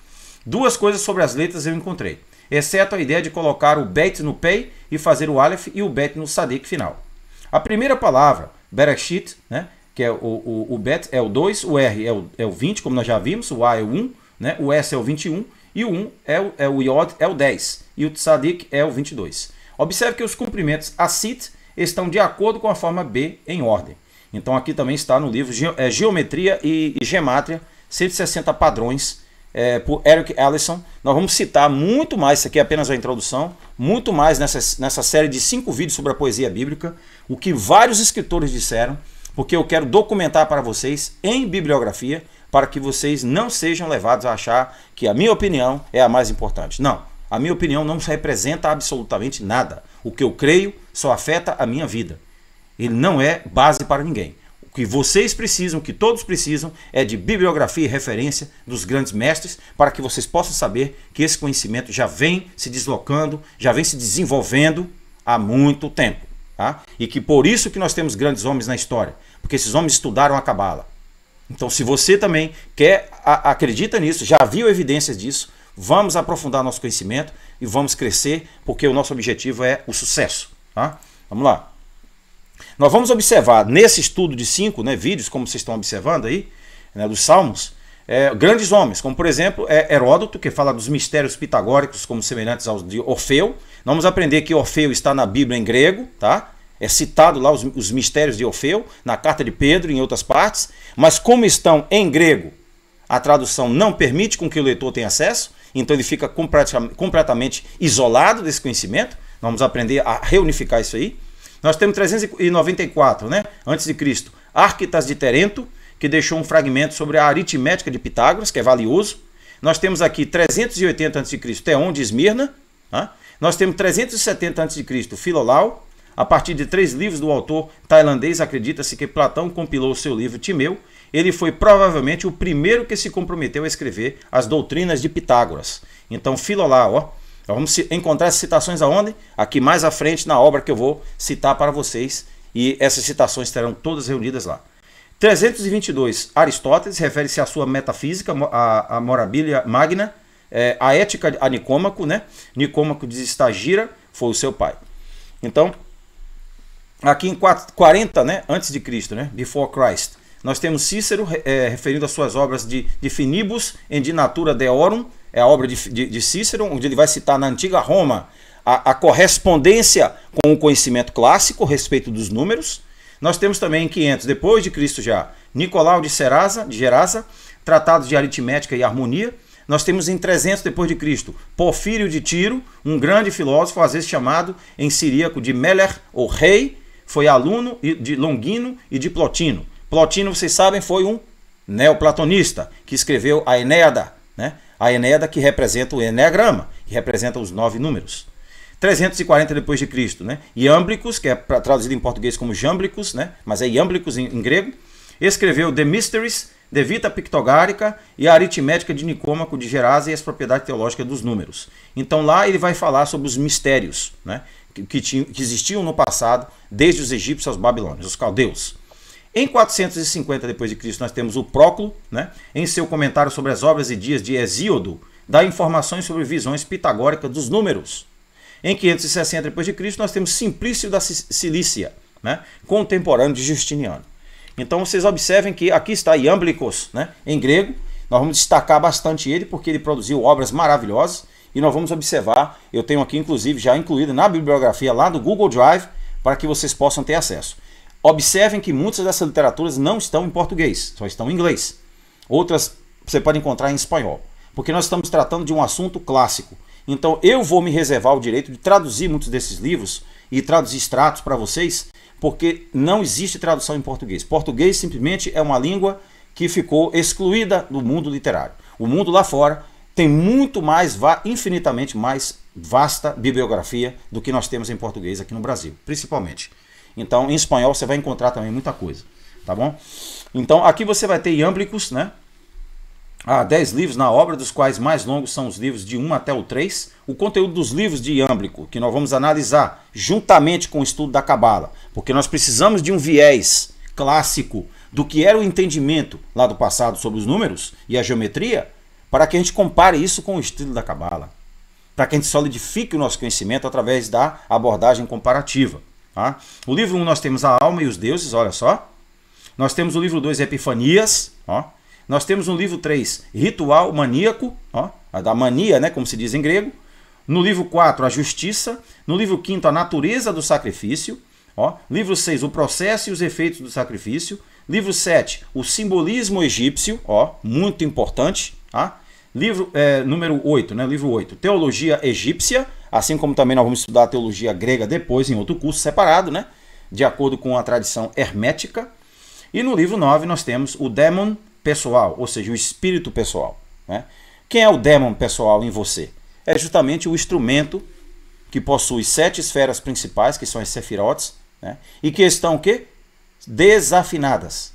Duas coisas sobre as letras eu encontrei, exceto a ideia de colocar o Bet no Pei e fazer o Aleph e o Bet no Sadik final. A primeira palavra, Bereshit, né, que é o Bet é o 2, o R é o 20, como nós já vimos, o A é o 1, né, o S é o 21, e o 1 é o Yod, é o 10. E o Tzadik é o 22. Observe que os comprimentos Asit estão de acordo com a forma B em ordem. Então aqui também está no livro Geometria e Gemátria, 160 padrões, por Eric Allison. Nós vamos citar muito mais, isso aqui é apenas a introdução, muito mais nessa série de 5 vídeos sobre a poesia bíblica, o que vários escritores disseram, porque eu quero documentar para vocês em bibliografia, para que vocês não sejam levados a achar que a minha opinião é a mais importante. Não, a minha opinião não representa absolutamente nada. O que eu creio só afeta a minha vida. Ele não é base para ninguém. O que vocês precisam, o que todos precisam, é de bibliografia e referência dos grandes mestres, para que vocês possam saber que esse conhecimento já vem se deslocando, já vem se desenvolvendo há muito tempo. Tá? E que por isso que nós temos grandes homens na história, porque esses homens estudaram a Cabala. Então, se você também acredita nisso, já viu evidências disso, vamos aprofundar nosso conhecimento e vamos crescer, porque o nosso objetivo é o sucesso. Tá? Vamos lá. Nós vamos observar nesse estudo de 5 vídeos, como vocês estão observando aí, dos Salmos, grandes homens, como por exemplo Heródoto, que fala dos mistérios pitagóricos como semelhantes aos de Orfeu. Nós vamos aprender que Orfeu está na Bíblia em grego, tá? É citado lá os mistérios de Orfeu, na carta de Pedro e em outras partes, mas como estão em grego, a tradução não permite com que o leitor tenha acesso, então ele fica completamente isolado desse conhecimento. Vamos aprender a reunificar isso aí. Nós temos 394, antes de Cristo, Arquitas de Terento, que deixou um fragmento sobre a aritmética de Pitágoras, que é valioso. Nós temos aqui 380 a.C., Theon de Esmirna. Nós temos 370 a.C., Filolau. A partir de 3 livros do autor tailandês, acredita-se que Platão compilou o seu livro Timeu. Ele foi provavelmente o primeiro que se comprometeu a escrever as doutrinas de Pitágoras. Então, Filolau, nós vamos encontrar essas citações aonde? Aqui mais à frente na obra que eu vou citar para vocês. E essas citações estarão todas reunidas lá. 322, Aristóteles, refere-se à sua metafísica, a Morabilia Magna, a ética a Nicômaco, Nicômaco de Estagira foi o seu pai. Então, aqui em 40, antes de Cristo, Before Christ, nós temos Cícero referindo às suas obras de Finibus e de Natura Deorum, é a obra de Cícero, onde ele vai citar na antiga Roma a correspondência com o conhecimento clássico a respeito dos números. Nós temos também em 500, depois de Cristo já, Nicolau de Gerasa, tratados de aritmética e harmonia. Nós temos em 300 depois de Cristo, Porfírio de Tiro, um grande filósofo, às vezes chamado em siríaco de Meller, ou rei, foi aluno de Longino e de Plotino. Plotino, vocês sabem, foi um neoplatonista que escreveu a Enéada, a Enéada que representa o Eneagrama, que representa os 9 números. 340 depois de Cristo, Iâmblicos, que é traduzido em português como Jâmblicos, mas é Iâmblicos em grego, escreveu The Mysteries, De Vita Pictogárica e a Aritmética de Nicômaco de Gerasa e as propriedades teológicas dos números. Então lá ele vai falar sobre os mistérios que existiam no passado, desde os egípcios aos babilônios, os caldeus. Em 450 depois de Cristo nós temos o Próclo, em seu comentário sobre as obras e dias de Hesíodo, dá informações sobre visões pitagóricas dos números. Em 560 depois de Cristo nós temos Simplício da Cilícia, contemporâneo de Justiniano. Então vocês observem que aqui está Iâmblicos, em grego. Nós vamos destacar bastante ele porque ele produziu obras maravilhosas e nós vamos observar, eu tenho aqui inclusive já incluído na bibliografia lá do Google Drive para que vocês possam ter acesso. Observem que muitas dessas literaturas não estão em português, só estão em inglês. Outras você pode encontrar em espanhol, porque nós estamos tratando de um assunto clássico. Então eu vou me reservar o direito de traduzir muitos desses livros e traduzir extratos para vocês, porque não existe tradução em português. Português simplesmente é uma língua que ficou excluída do mundo literário. O mundo lá fora tem muito mais, infinitamente mais vasta bibliografia do que nós temos em português aqui no Brasil, principalmente. Então, em espanhol você vai encontrar também muita coisa, tá bom? Então, aqui você vai ter Iâmblicos, 10 livros na obra, dos quais mais longos são os livros de 1 até o 3. O conteúdo dos livros de Iâmblico, que nós vamos analisar juntamente com o estudo da Cabala, porque nós precisamos de um viés clássico do que era o entendimento lá do passado sobre os números e a geometria, para que a gente compare isso com o estudo da Cabala, para que a gente solidifique o nosso conhecimento através da abordagem comparativa. Tá? O livro 1 nós temos a alma e os deuses, olha só. Nós temos o livro 2, Epifanias, ó. Nós temos no livro 3, Ritual Maníaco, ó, a da mania, como se diz em grego. No livro 4, a justiça. No livro 5, a natureza do sacrifício. Ó, livro 6, o processo e os efeitos do sacrifício. Livro 7, o simbolismo egípcio, ó, muito importante. Tá? Livro número 8, né? Livro 8, teologia egípcia, assim como também nós vamos estudar a teologia grega depois em outro curso separado, né? De acordo com a tradição hermética. E no livro 9 nós temos o dêmon pessoal, ou seja, o espírito pessoal. Né? Quem é o dêmon pessoal em você? É justamente o instrumento que possui 7 esferas principais, que são as sefirotes, né? E que estão o quê? Desafinadas.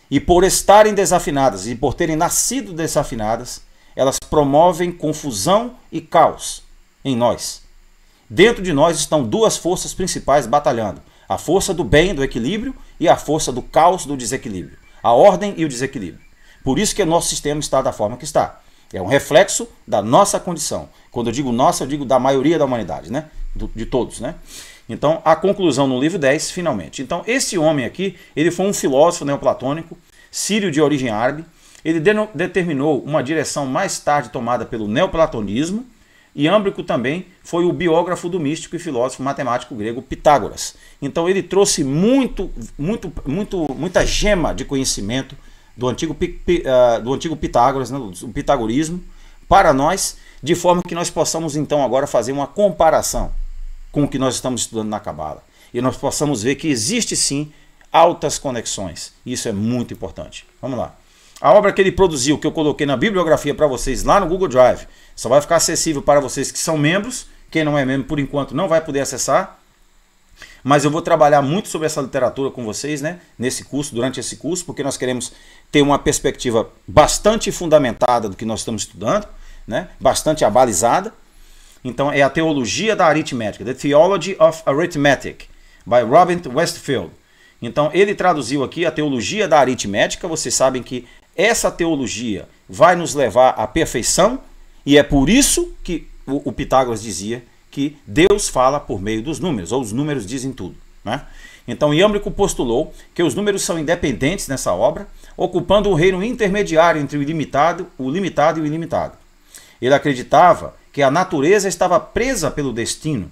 E por estarem desafinadas e por terem nascido desafinadas, elas promovem confusão e caos em nós. Dentro de nós estão 2 forças principais batalhando. A força do bem, do equilíbrio, e a força do caos, do desequilíbrio. A ordem e o desequilíbrio. Por isso que o nosso sistema está da forma que está. É um reflexo da nossa condição. Quando eu digo nossa, eu digo da maioria da humanidade, né? De todos, né? Então, a conclusão no livro 10, finalmente. Então, esse homem aqui, ele foi um filósofo neoplatônico, sírio de origem árabe. Ele determinou uma direção mais tarde tomada pelo neoplatonismo. E Iâmblico também foi o biógrafo do místico e filósofo matemático grego Pitágoras. Então, ele trouxe muita gema de conhecimento do antigo Pitágoras, né, do pitagorismo, para nós, de forma que nós possamos então agora fazer uma comparação com o que nós estamos estudando na Cabala. E nós possamos ver que existe sim altas conexões. Isso é muito importante. Vamos lá. A obra que ele produziu, que eu coloquei na bibliografia para vocês lá no Google Drive, só vai ficar acessível para vocês que são membros. Quem não é membro, por enquanto, não vai poder acessar. Mas eu vou trabalhar muito sobre essa literatura com vocês, né, nesse curso, durante esse curso, porque nós queremos ter uma perspectiva bastante fundamentada do que nós estamos estudando, né, bastante abalizada. Então é a Teologia da Aritmética, The Theology of Arithmetic, by Robert Westfield. Então ele traduziu aqui a Teologia da Aritmética. Vocês sabem que essa teologia vai nos levar à perfeição, e é por isso que o Pitágoras dizia que Deus fala por meio dos números, ou os números dizem tudo. Né? Então Iâmblico postulou que os números são independentes nessa obra, ocupando um reino intermediário entre o limitado e o ilimitado. Ele acreditava que a natureza estava presa pelo destino,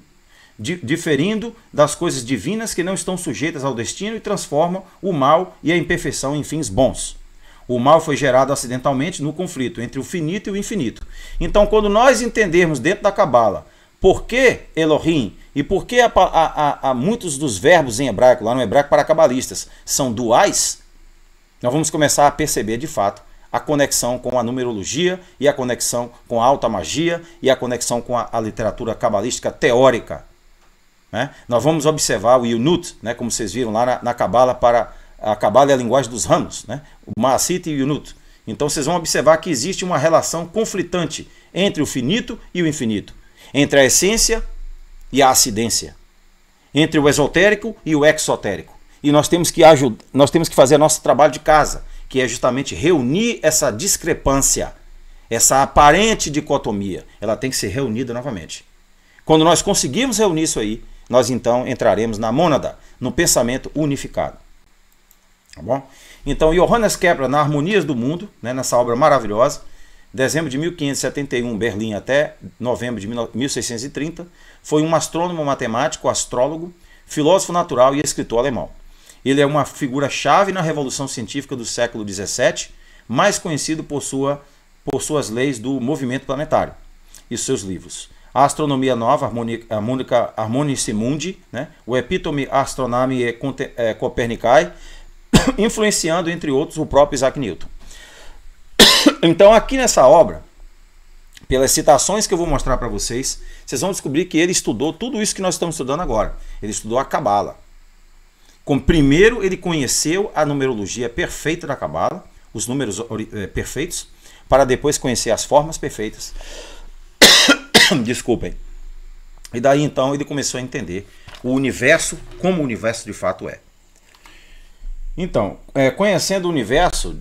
diferindo das coisas divinas que não estão sujeitas ao destino e transformam o mal e a imperfeição em fins bons. O mal foi gerado acidentalmente no conflito entre o finito e o infinito. Então, quando nós entendermos dentro da Cabala por que Elohim e por que muitos dos verbos em hebraico, lá no hebraico para cabalistas, são duais, nós vamos começar a perceber de fato a conexão com a numerologia e a conexão com a alta magia e a conexão com a literatura cabalística teórica. Né? Nós vamos observar o Yunut, né, como vocês viram lá na Cabala, para a Cabala é a linguagem dos ramos, né? O Maasit e o Yunut. Então vocês vão observar que existe uma relação conflitante entre o finito e o infinito, entre a essência e a acidência, entre o esotérico e o exotérico. E nós temos que fazer nosso trabalho de casa, que é justamente reunir essa discrepância, essa aparente dicotomia. Ela tem que ser reunida novamente. Quando nós conseguirmos reunir isso aí, nós então entraremos na mônada, no pensamento unificado. Tá bom? Então, Johannes Kepler, na Harmonias do Mundo, né, nessa obra maravilhosa, dezembro de 1571, Berlim, até novembro de 1630, foi um astrônomo, matemático, astrólogo, filósofo natural e escritor alemão. Ele é uma figura-chave na revolução científica do século XVII, mais conhecido por suas leis do movimento planetário e seus livros. A Astronomia Nova, Harmonici Mundi, né, o Epitome Astronomiae Copernicae, influenciando, entre outros, o próprio Isaac Newton. Então, aqui nessa obra, pelas citações que eu vou mostrar para vocês, vocês vão descobrir que ele estudou tudo isso que nós estamos estudando agora. Ele estudou a Cabala. Primeiro, ele conheceu a numerologia perfeita da Cabala, os números perfeitos, para depois conhecer as formas perfeitas. Desculpem. E daí, então, ele começou a entender o universo como o universo de fato é. Então, conhecendo o universo,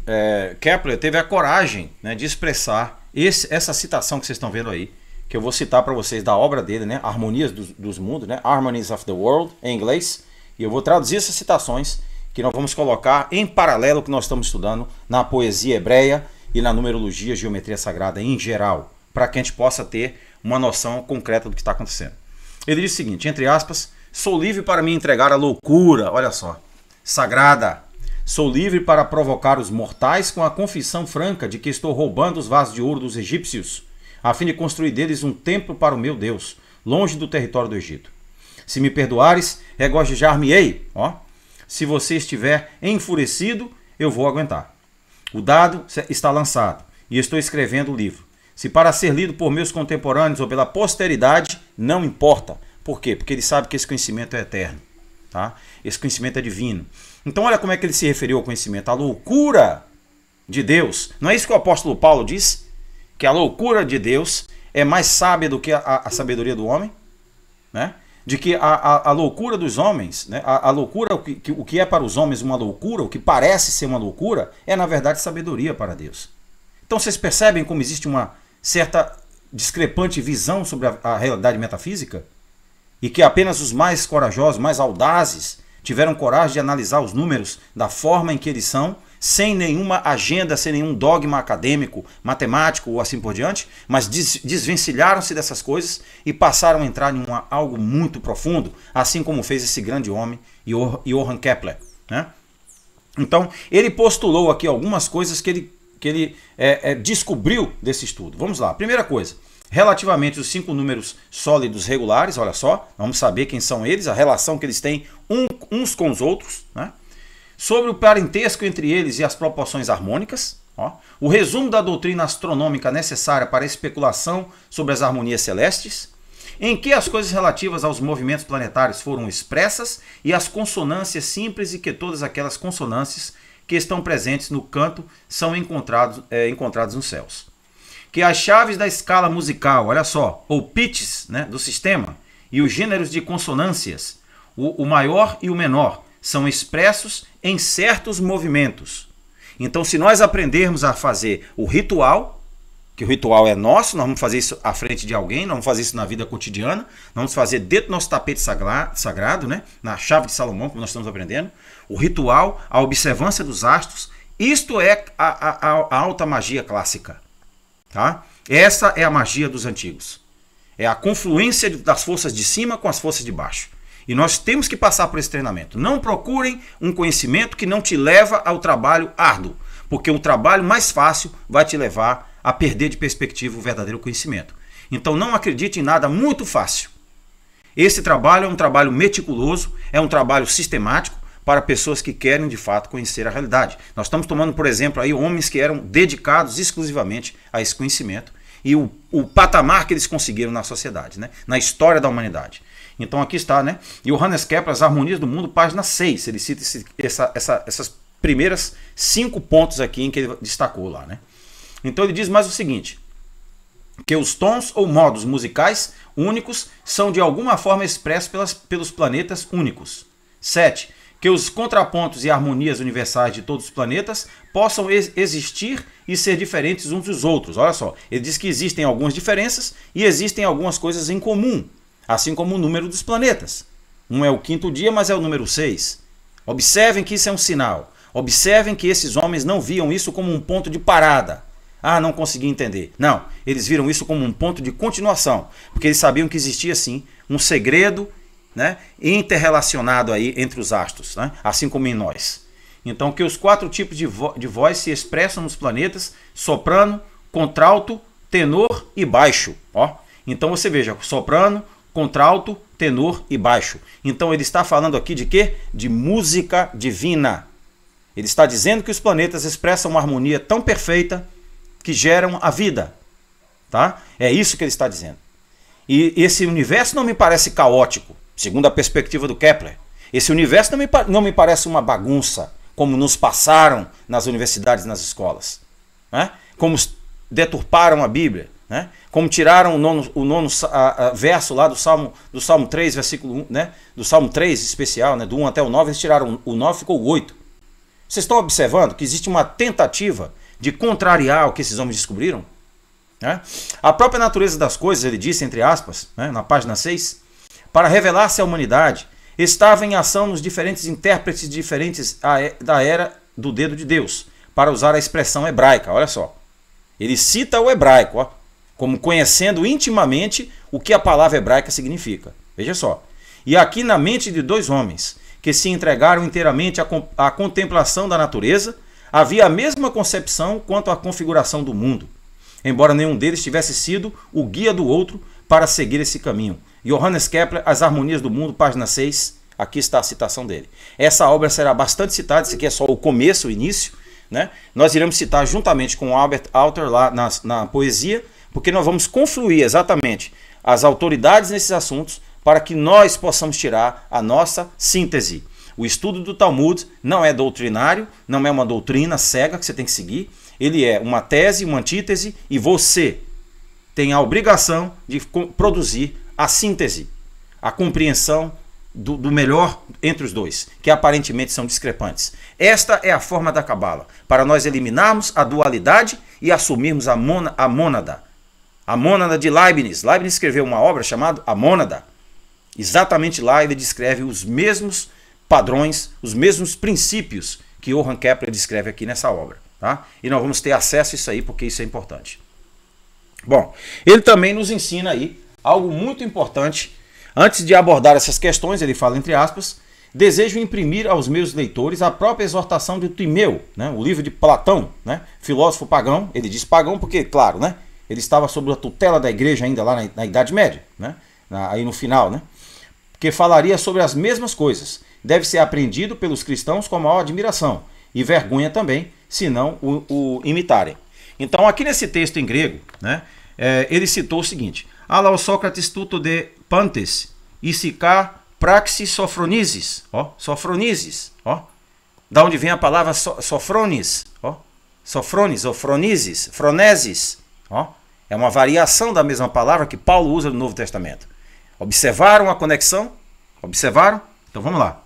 Kepler teve a coragem, né, de expressar essa citação que vocês estão vendo aí, que eu vou citar para vocês da obra dele, né, Harmonias dos Mundos, né, Harmonies of the World, em inglês, e eu vou traduzir essas citações que nós vamos colocar em paralelo ao que nós estamos estudando na poesia hebreia e na numerologia, geometria sagrada em geral, para que a gente possa ter uma noção concreta do que está acontecendo. Ele diz o seguinte, entre aspas, Sou livre para me entregar à loucura, olha só, sagrada. Sou livre para provocar os mortais com a confissão franca de que estou roubando os vasos de ouro dos egípcios, a fim de construir deles um templo para o meu Deus, longe do território do Egito. Se me perdoares, regozijar-me-ei. Se você estiver enfurecido, eu vou aguentar. O dado está lançado e estou escrevendo o livro. Se para ser lido por meus contemporâneos ou pela posteridade, não importa. Por quê? Porque ele sabe que esse conhecimento é eterno. Tá? Esse conhecimento é divino. Então olha como é que ele se referiu ao conhecimento. A loucura de Deus. Não é isso que o apóstolo Paulo diz? Que a loucura de Deus é mais sábia do que a sabedoria do homem? Né? De que a loucura dos homens, né? A loucura, o que é para os homens uma loucura, o que parece ser uma loucura, é na verdade sabedoria para Deus. Então vocês percebem como existe uma certa discrepante visão sobre a realidade metafísica? E que apenas os mais corajosos, mais audazes, tiveram coragem de analisar os números da forma em que eles são, sem nenhuma agenda, sem nenhum dogma acadêmico, matemático ou assim por diante, mas desvencilharam-se dessas coisas e passaram a entrar em algo muito profundo, assim como fez esse grande homem, Johann Kepler. Né? Então, ele postulou aqui algumas coisas que ele descobriu desse estudo. Vamos lá. Primeira coisa, relativamente aos 5 números sólidos regulares, olha só, vamos saber quem são eles, a relação que eles têm uns com os outros, né? Sobre o parentesco entre eles e as proporções harmônicas, o resumo da doutrina astronômica necessária para a especulação sobre as harmonias celestes, em que as coisas relativas aos movimentos planetários foram expressas e as consonâncias simples e que todas aquelas consonâncias que estão presentes no canto são encontrados nos céus. Que as chaves da escala musical, olha só, ou pitches, né, do sistema, e os gêneros de consonâncias, o maior e o menor, são expressos em certos movimentos. Então, se nós aprendermos a fazer o ritual, que o ritual é nosso, nós vamos fazer isso à frente de alguém, nós vamos fazer isso na vida cotidiana, nós vamos fazer dentro do nosso tapete sagrado, né, na chave de Salomão, como nós estamos aprendendo, o ritual, a observância dos astros, isto é a alta magia clássica. Tá? Essa é a magia dos antigos. É a confluência das forças de cima com as forças de baixo. E nós temos que passar por esse treinamento. Não procurem um conhecimento que não te leva ao trabalho árduo, porque o trabalho mais fácil vai te levar a perder de perspectiva o verdadeiro conhecimento. Então não acredite em nada muito fácil. Esse trabalho é um trabalho meticuloso, é um trabalho sistemático para pessoas que querem de fato conhecer a realidade. Nós estamos tomando, por exemplo, aí homens que eram dedicados exclusivamente a esse conhecimento e o patamar que eles conseguiram na sociedade, né? Na história da humanidade. Então aqui está, né? Johannes Kepler, As Harmonias do Mundo, página 6. Ele cita essas primeiras 5 pontos aqui em que ele destacou lá, né? Então ele diz mais o seguinte, que os tons ou modos musicais únicos são de alguma forma expressos pelos planetas únicos. 7. Que os contrapontos e harmonias universais de todos os planetas possam existir e ser diferentes uns dos outros. Olha só, ele diz que existem algumas diferenças e existem algumas coisas em comum, assim como o número dos planetas. Um é o 5º dia, mas é o número 6. Observem que isso é um sinal. Observem que esses homens não viam isso como um ponto de parada. Ah, não consegui entender. Não, eles viram isso como um ponto de continuação, porque eles sabiam que existia sim um segredo, né, interrelacionado aí entre os astros, né, assim como em nós. Então que os 4 tipos de voz se expressam nos planetas: soprano, contralto, tenor e baixo. Então você veja, soprano, contralto, tenor e baixo. Então ele está falando aqui de quê? De música divina. Ele está dizendo que os planetas expressam uma harmonia tão perfeita que geram a vida. Tá? É isso que ele está dizendo. E esse universo não me parece caótico, segundo a perspectiva do Kepler. Esse universo não me parece uma bagunça, como nos passaram nas universidades e nas escolas. Né? Como deturparam a Bíblia. Né? Como tiraram o nono verso lá do Salmo 3, versículo 1, né? Do Salmo 3 especial, né? Do 1 até o 9, eles tiraram o 9, ficou o 8. Vocês estão observando que existe uma tentativa de contrariar o que esses homens descobriram? Né? A própria natureza das coisas, ele disse, entre aspas, né? Na página 6, para revelar-se à humanidade, estava em ação nos diferentes intérpretes diferentes da era do dedo de Deus, para usar a expressão hebraica. Olha só, ele cita o hebraico, como conhecendo intimamente o que a palavra hebraica significa. Veja só. E aqui na mente de dois homens, que se entregaram inteiramente à contemplação da natureza, havia a mesma concepção quanto à configuração do mundo, embora nenhum deles tivesse sido o guia do outro para seguir esse caminho. Johannes Kepler, As Harmonias do Mundo, página 6, aqui está a citação dele. Essa obra será bastante citada, isso aqui é só o começo, o início, né? Nós iremos citar juntamente com o Albert Alter lá na poesia, porque nós vamos confluir exatamente as autoridades nesses assuntos para que nós possamos tirar a nossa síntese. O estudo do Talmud não é doutrinário, não é uma doutrina cega que você tem que seguir, ele é uma tese, uma antítese, e você tem a obrigação de produzir a síntese, a compreensão do melhor entre os dois, que aparentemente são discrepantes. Esta é a forma da Cabala, para nós eliminarmos a dualidade e assumirmos a mônada. A mônada de Leibniz. Leibniz escreveu uma obra chamada A Mônada. Exatamente lá ele descreve os mesmos padrões, os mesmos princípios que Johann Kepler descreve aqui nessa obra. Tá? E nós vamos ter acesso a isso aí porque isso é importante. Bom, ele também nos ensina aí algo muito importante. Antes de abordar essas questões, ele fala entre aspas, desejo imprimir aos meus leitores a própria exortação de Timeu, né, o livro de Platão, né, filósofo pagão. Ele diz pagão porque, claro, né, ele estava sob a tutela da igreja ainda lá na Idade Média, né, aí no final, né, que falaria sobre as mesmas coisas. Deve ser aprendido pelos cristãos com a maior admiração e vergonha também, se não o imitarem. Então, aqui nesse texto em grego, né, ele citou o seguinte: Ala Sócrates tuto de Pantes, Isiká praxis sofronises, ó, sofronises, ó, da onde vem a palavra sofronis, ó, sofronis ou fronises, froneses, ó, é uma variação da mesma palavra que Paulo usa no Novo Testamento. Observaram a conexão? Observaram? Então vamos lá,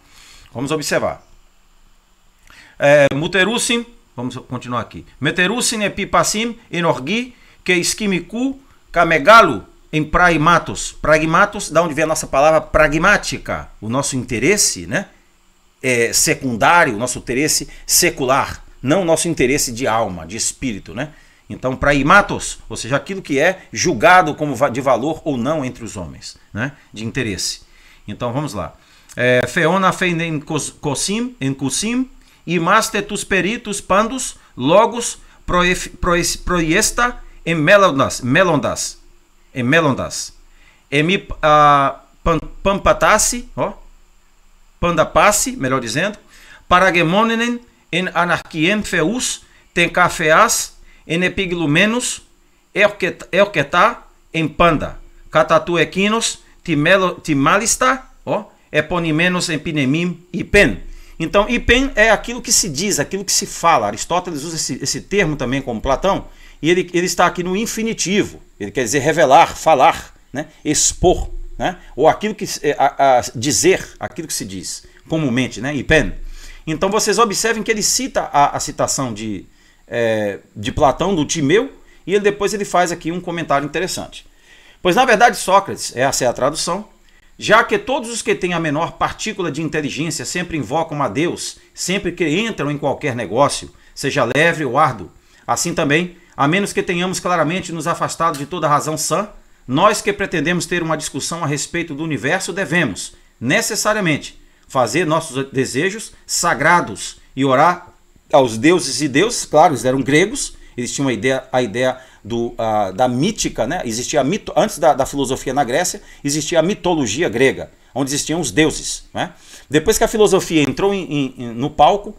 vamos observar. Muterussim, vamos continuar aqui. Meterussim epipassim enorgi que ischimiku kamegalo em pragmatos. Pragmatos, da onde vem a nossa palavra pragmática, o nosso interesse, né, secundário, o nosso interesse secular, não o nosso interesse de alma, de espírito, né? Então, pragmatos, ou seja, aquilo que é julgado como de valor ou não entre os homens, né, de interesse. Então, vamos lá. Feona feinen cosim, en cusim, imaste tus peritus pandus, logos proiesta em melondas, emi pampatasi, ó, pandapasi, melhor dizendo, paragemoninen en anarquiem feus, tencafeas, en epiglumenos, erqueta em panda, catatu equinos, timalista, ó, eponimenos epinemim e pen. Então, ipen é aquilo que se diz, aquilo que se fala. Aristóteles usa esse termo também como Platão, e ele está aqui no infinitivo. Ele quer dizer revelar, falar, né? Expor, né? Ou aquilo que dizer, aquilo que se diz comumente, né? Ipen. Então vocês observem que ele cita a citação de Platão, do Timeu, e depois ele faz aqui um comentário interessante. Pois na verdade Sócrates, essa é a tradução, já que todos os que têm a menor partícula de inteligência sempre invocam a Deus, sempre que entram em qualquer negócio, seja leve ou árduo. Assim também, a menos que tenhamos claramente nos afastado de toda razão sã, nós que pretendemos ter uma discussão a respeito do universo devemos, necessariamente, fazer nossos desejos sagrados e orar aos deuses e deusas. Claro, eles eram gregos, eles tinham a ideia da mítica, né? Existia antes da filosofia na Grécia, existia a mitologia grega, onde existiam os deuses, né? Depois que a filosofia entrou no palco,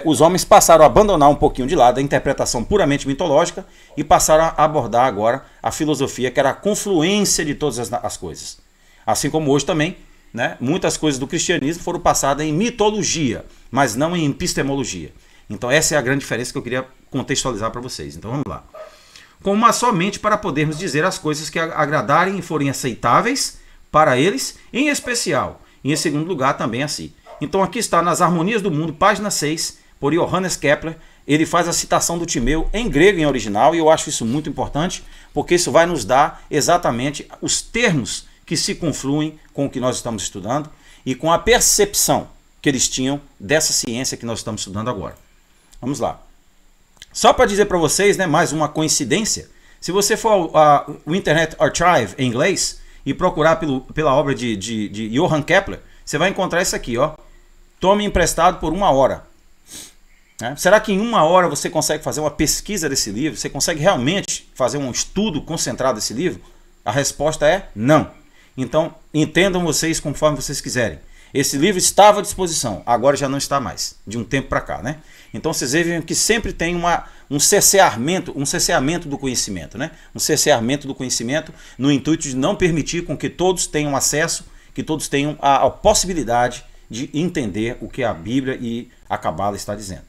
os homens passaram a abandonar um pouquinho de lado a interpretação puramente mitológica e passaram a abordar agora a filosofia, que era a confluência de todas as coisas. Assim como hoje também, né, muitas coisas do cristianismo foram passadas em mitologia, mas não em epistemologia. Então essa é a grande diferença que eu queria contextualizar para vocês. Então vamos lá. Com uma só mente para podermos dizer as coisas que agradarem e forem aceitáveis para eles, em especial, e em segundo lugar também assim. Então aqui está nas Harmonias do Mundo, página 6, por Johannes Kepler. Ele faz a citação do Timeu em grego, em original, e eu acho isso muito importante, porque isso vai nos dar exatamente os termos que se confluem com o que nós estamos estudando e com a percepção que eles tinham dessa ciência que nós estamos estudando agora. Vamos lá. Só para dizer para vocês, né, mais uma coincidência, se você for ao Internet Archive em inglês, e procurar pela obra de Johann Kepler, você vai encontrar isso aqui, ó. Tome emprestado por 1 hora. Será que em 1 hora você consegue fazer uma pesquisa desse livro? Você consegue realmente fazer um estudo concentrado desse livro? A resposta é não. Então, entendam vocês conforme vocês quiserem. Esse livro estava à disposição, agora já não está mais, de um tempo para cá, né? Então vocês veem que sempre tem um cerceamento do conhecimento, né? Um cerceamento do conhecimento no intuito de não permitir com que todos tenham acesso, que todos tenham a possibilidade de entender o que a Bíblia e a Cabala está dizendo.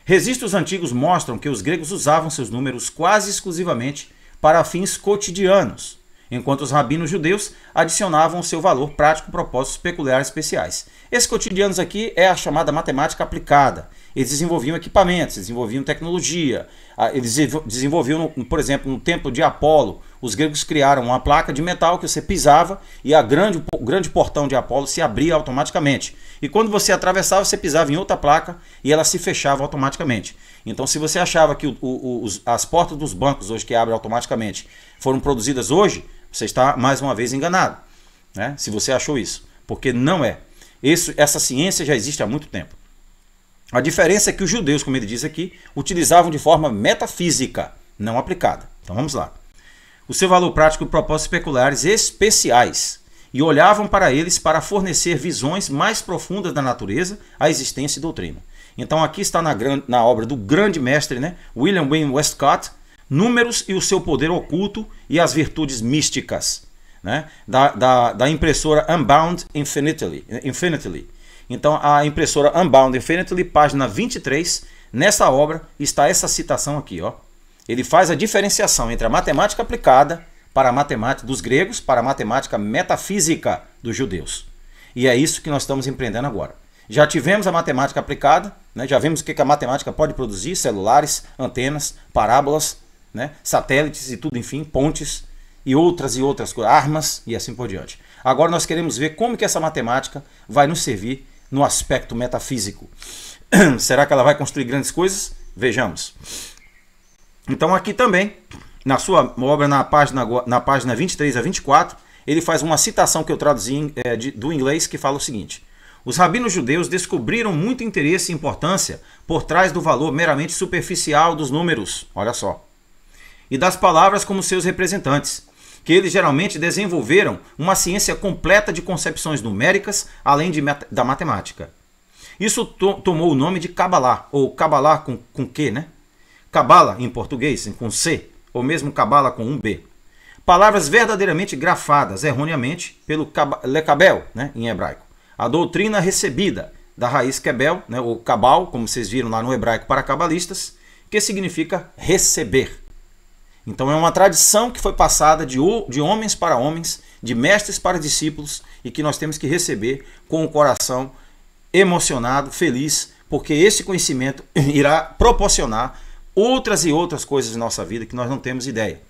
Registros antigos mostram que os gregos usavam seus números quase exclusivamente para fins cotidianos, enquanto os rabinos judeus adicionavam seu valor prático propósitos peculiares especiais. Esses cotidianos aqui é a chamada matemática aplicada. Eles desenvolviam equipamentos, desenvolviam tecnologia, eles desenvolviam, por exemplo, no templo de Apolo, os gregos criaram uma placa de metal que você pisava e o grande portão de Apolo se abria automaticamente. E quando você atravessava, você pisava em outra placa e ela se fechava automaticamente. Então, se você achava que as portas dos bancos hoje que abrem automaticamente foram produzidas hoje, você está mais uma vez enganado, né? Se você achou isso, porque não é. Essa ciência já existe há muito tempo. A diferença é que os judeus, como ele diz aqui, utilizavam de forma metafísica, não aplicada. Então vamos lá. O seu valor prático e propósitos peculiares especiais, e olhavam para eles para fornecer visões mais profundas da natureza, a existência e doutrina. Então aqui está na obra do grande mestre, né, William Wayne Westcott, Números e o seu poder oculto e as virtudes místicas, né, da impressora Unbound Infinitely. Então a impressora Unbound Infinitely, página 23, nessa obra está essa citação aqui, ó. Ele faz a diferenciação entre a matemática aplicada para a matemática dos gregos, para a matemática metafísica dos judeus. E é isso que nós estamos empreendendo agora. Já tivemos a matemática aplicada, né? Já vimos o que a matemática pode produzir, celulares, antenas, parábolas, né? Satélites e tudo, enfim, pontes e outras coisas, armas e assim por diante. Agora nós queremos ver como que essa matemática vai nos servir no aspecto metafísico. Será que ela vai construir grandes coisas? Vejamos. Então aqui também, na sua obra na página 23 a 24, ele faz uma citação que eu traduzi do inglês que fala o seguinte: os rabinos judeus descobriram muito interesse e importância por trás do valor meramente superficial dos números, olha só, e das palavras como seus representantes, que eles geralmente desenvolveram uma ciência completa de concepções numéricas, além da matemática. Isso tomou o nome de Kabbalah, ou Kabbalah com Q, né? Cabala em português, com C, ou mesmo Cabala com um B. Palavras verdadeiramente grafadas erroneamente pelo Lekabel, né, em hebraico. A doutrina recebida da raiz Kebel, né, ou Cabal, como vocês viram lá no hebraico para cabalistas, que significa receber. Então é uma tradição que foi passada de homens para homens, de mestres para discípulos, e que nós temos que receber com o coração emocionado, feliz, porque esse conhecimento irá proporcionar outras e outras coisas em nossa vida que nós não temos ideia.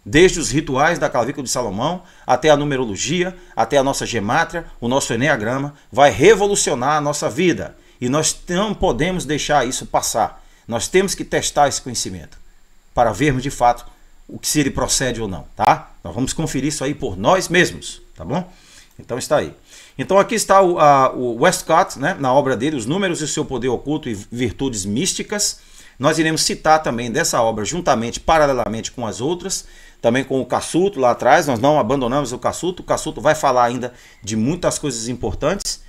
Desde os rituais da clavícula de Salomão, até a numerologia, até a nossa gemátria, o nosso eneagrama, vai revolucionar a nossa vida. E nós não podemos deixar isso passar. Nós temos que testar esse conhecimento para vermos de fato se ele procede ou não, tá? Nós vamos conferir isso aí por nós mesmos, tá bom? Então está aí. Então aqui está o Westcott, né, na obra dele, Os Números e o seu poder oculto e virtudes místicas. Nós iremos citar também dessa obra juntamente, paralelamente com as outras, também com o Cassuto lá atrás. Nós não abandonamos o Cassuto vai falar ainda de muitas coisas importantes,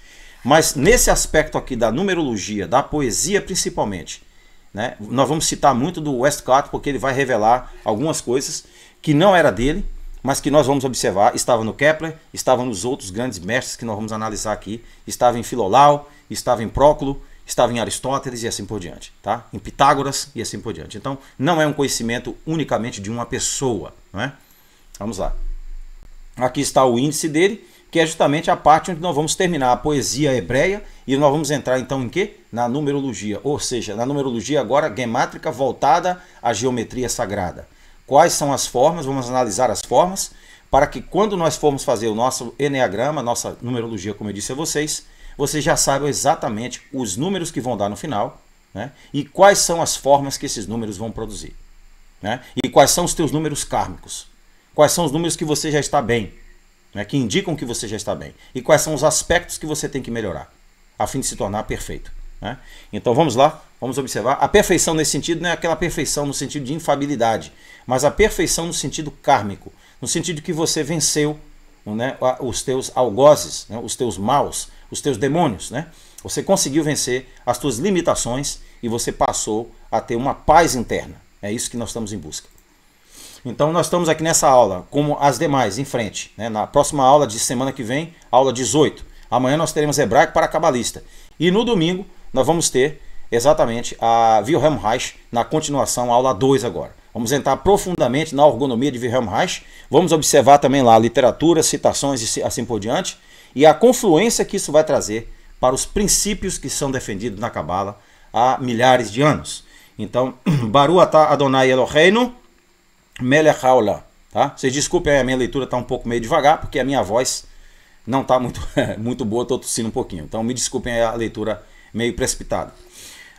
mas nesse aspecto aqui da numerologia, da poesia principalmente, né, nós vamos citar muito do Westcott, porque ele vai revelar algumas coisas que não era dele, mas que nós vamos observar. Estava no Kepler, estava nos outros grandes mestres que nós vamos analisar aqui, estava em Filolau, estava em Próculo, estava em Aristóteles e assim por diante, tá? Em Pitágoras e assim por diante. Então, não é um conhecimento unicamente de uma pessoa, não é? Vamos lá. Aqui está o índice dele, que é justamente a parte onde nós vamos terminar a poesia hebreia e nós vamos entrar então em quê? Na numerologia, ou seja, na numerologia agora gemátrica voltada à geometria sagrada. Quais são as formas? Vamos analisar as formas para que quando nós formos fazer o nosso eneagrama, nossa numerologia, como eu disse a vocês já saibam exatamente os números que vão dar no final, né? E quais são as formas que esses números vão produzir, né? E quais são os teus números kármicos, quais são os números que você já está bem, né, que indicam que você já está bem. E quais são os aspectos que você tem que melhorar, a fim de se tornar perfeito. Né? Então vamos lá, vamos observar. A perfeição nesse sentido não é aquela perfeição no sentido de infabilidade, mas a perfeição no sentido kármico, no sentido que você venceu, né, os teus algozes, né, os teus maus, os teus demônios. Né? Você conseguiu vencer as tuas limitações e você passou a ter uma paz interna. É isso que nós estamos em busca. Então nós estamos aqui nessa aula, como as demais, em frente. Né? Na próxima aula de semana que vem, aula 18. Amanhã nós teremos hebraico para cabalista. E no domingo nós vamos ter exatamente a Wilhelm Reich na continuação, aula 2 agora. Vamos entrar profundamente na ergonomia de Wilhelm Reich. Vamos observar também lá a literatura, citações e assim por diante. E a confluência que isso vai trazer para os princípios que são defendidos na Cabala há milhares de anos. Então, Baruch atah Adonai Eloheinu melech haolam. Tá? Vocês desculpem, a minha leitura está um pouco meio devagar, porque a minha voz não está muito boa, estou tossindo um pouquinho. Então me desculpem a leitura meio precipitada.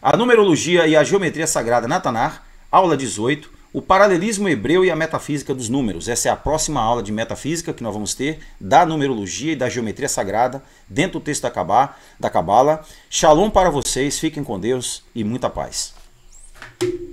A numerologia e a geometria sagrada na Tanar, aula 18, o paralelismo hebreu e a metafísica dos números. Essa é a próxima aula de metafísica que nós vamos ter, da numerologia e da geometria sagrada, dentro do texto da Cabala. Shalom para vocês, fiquem com Deus e muita paz.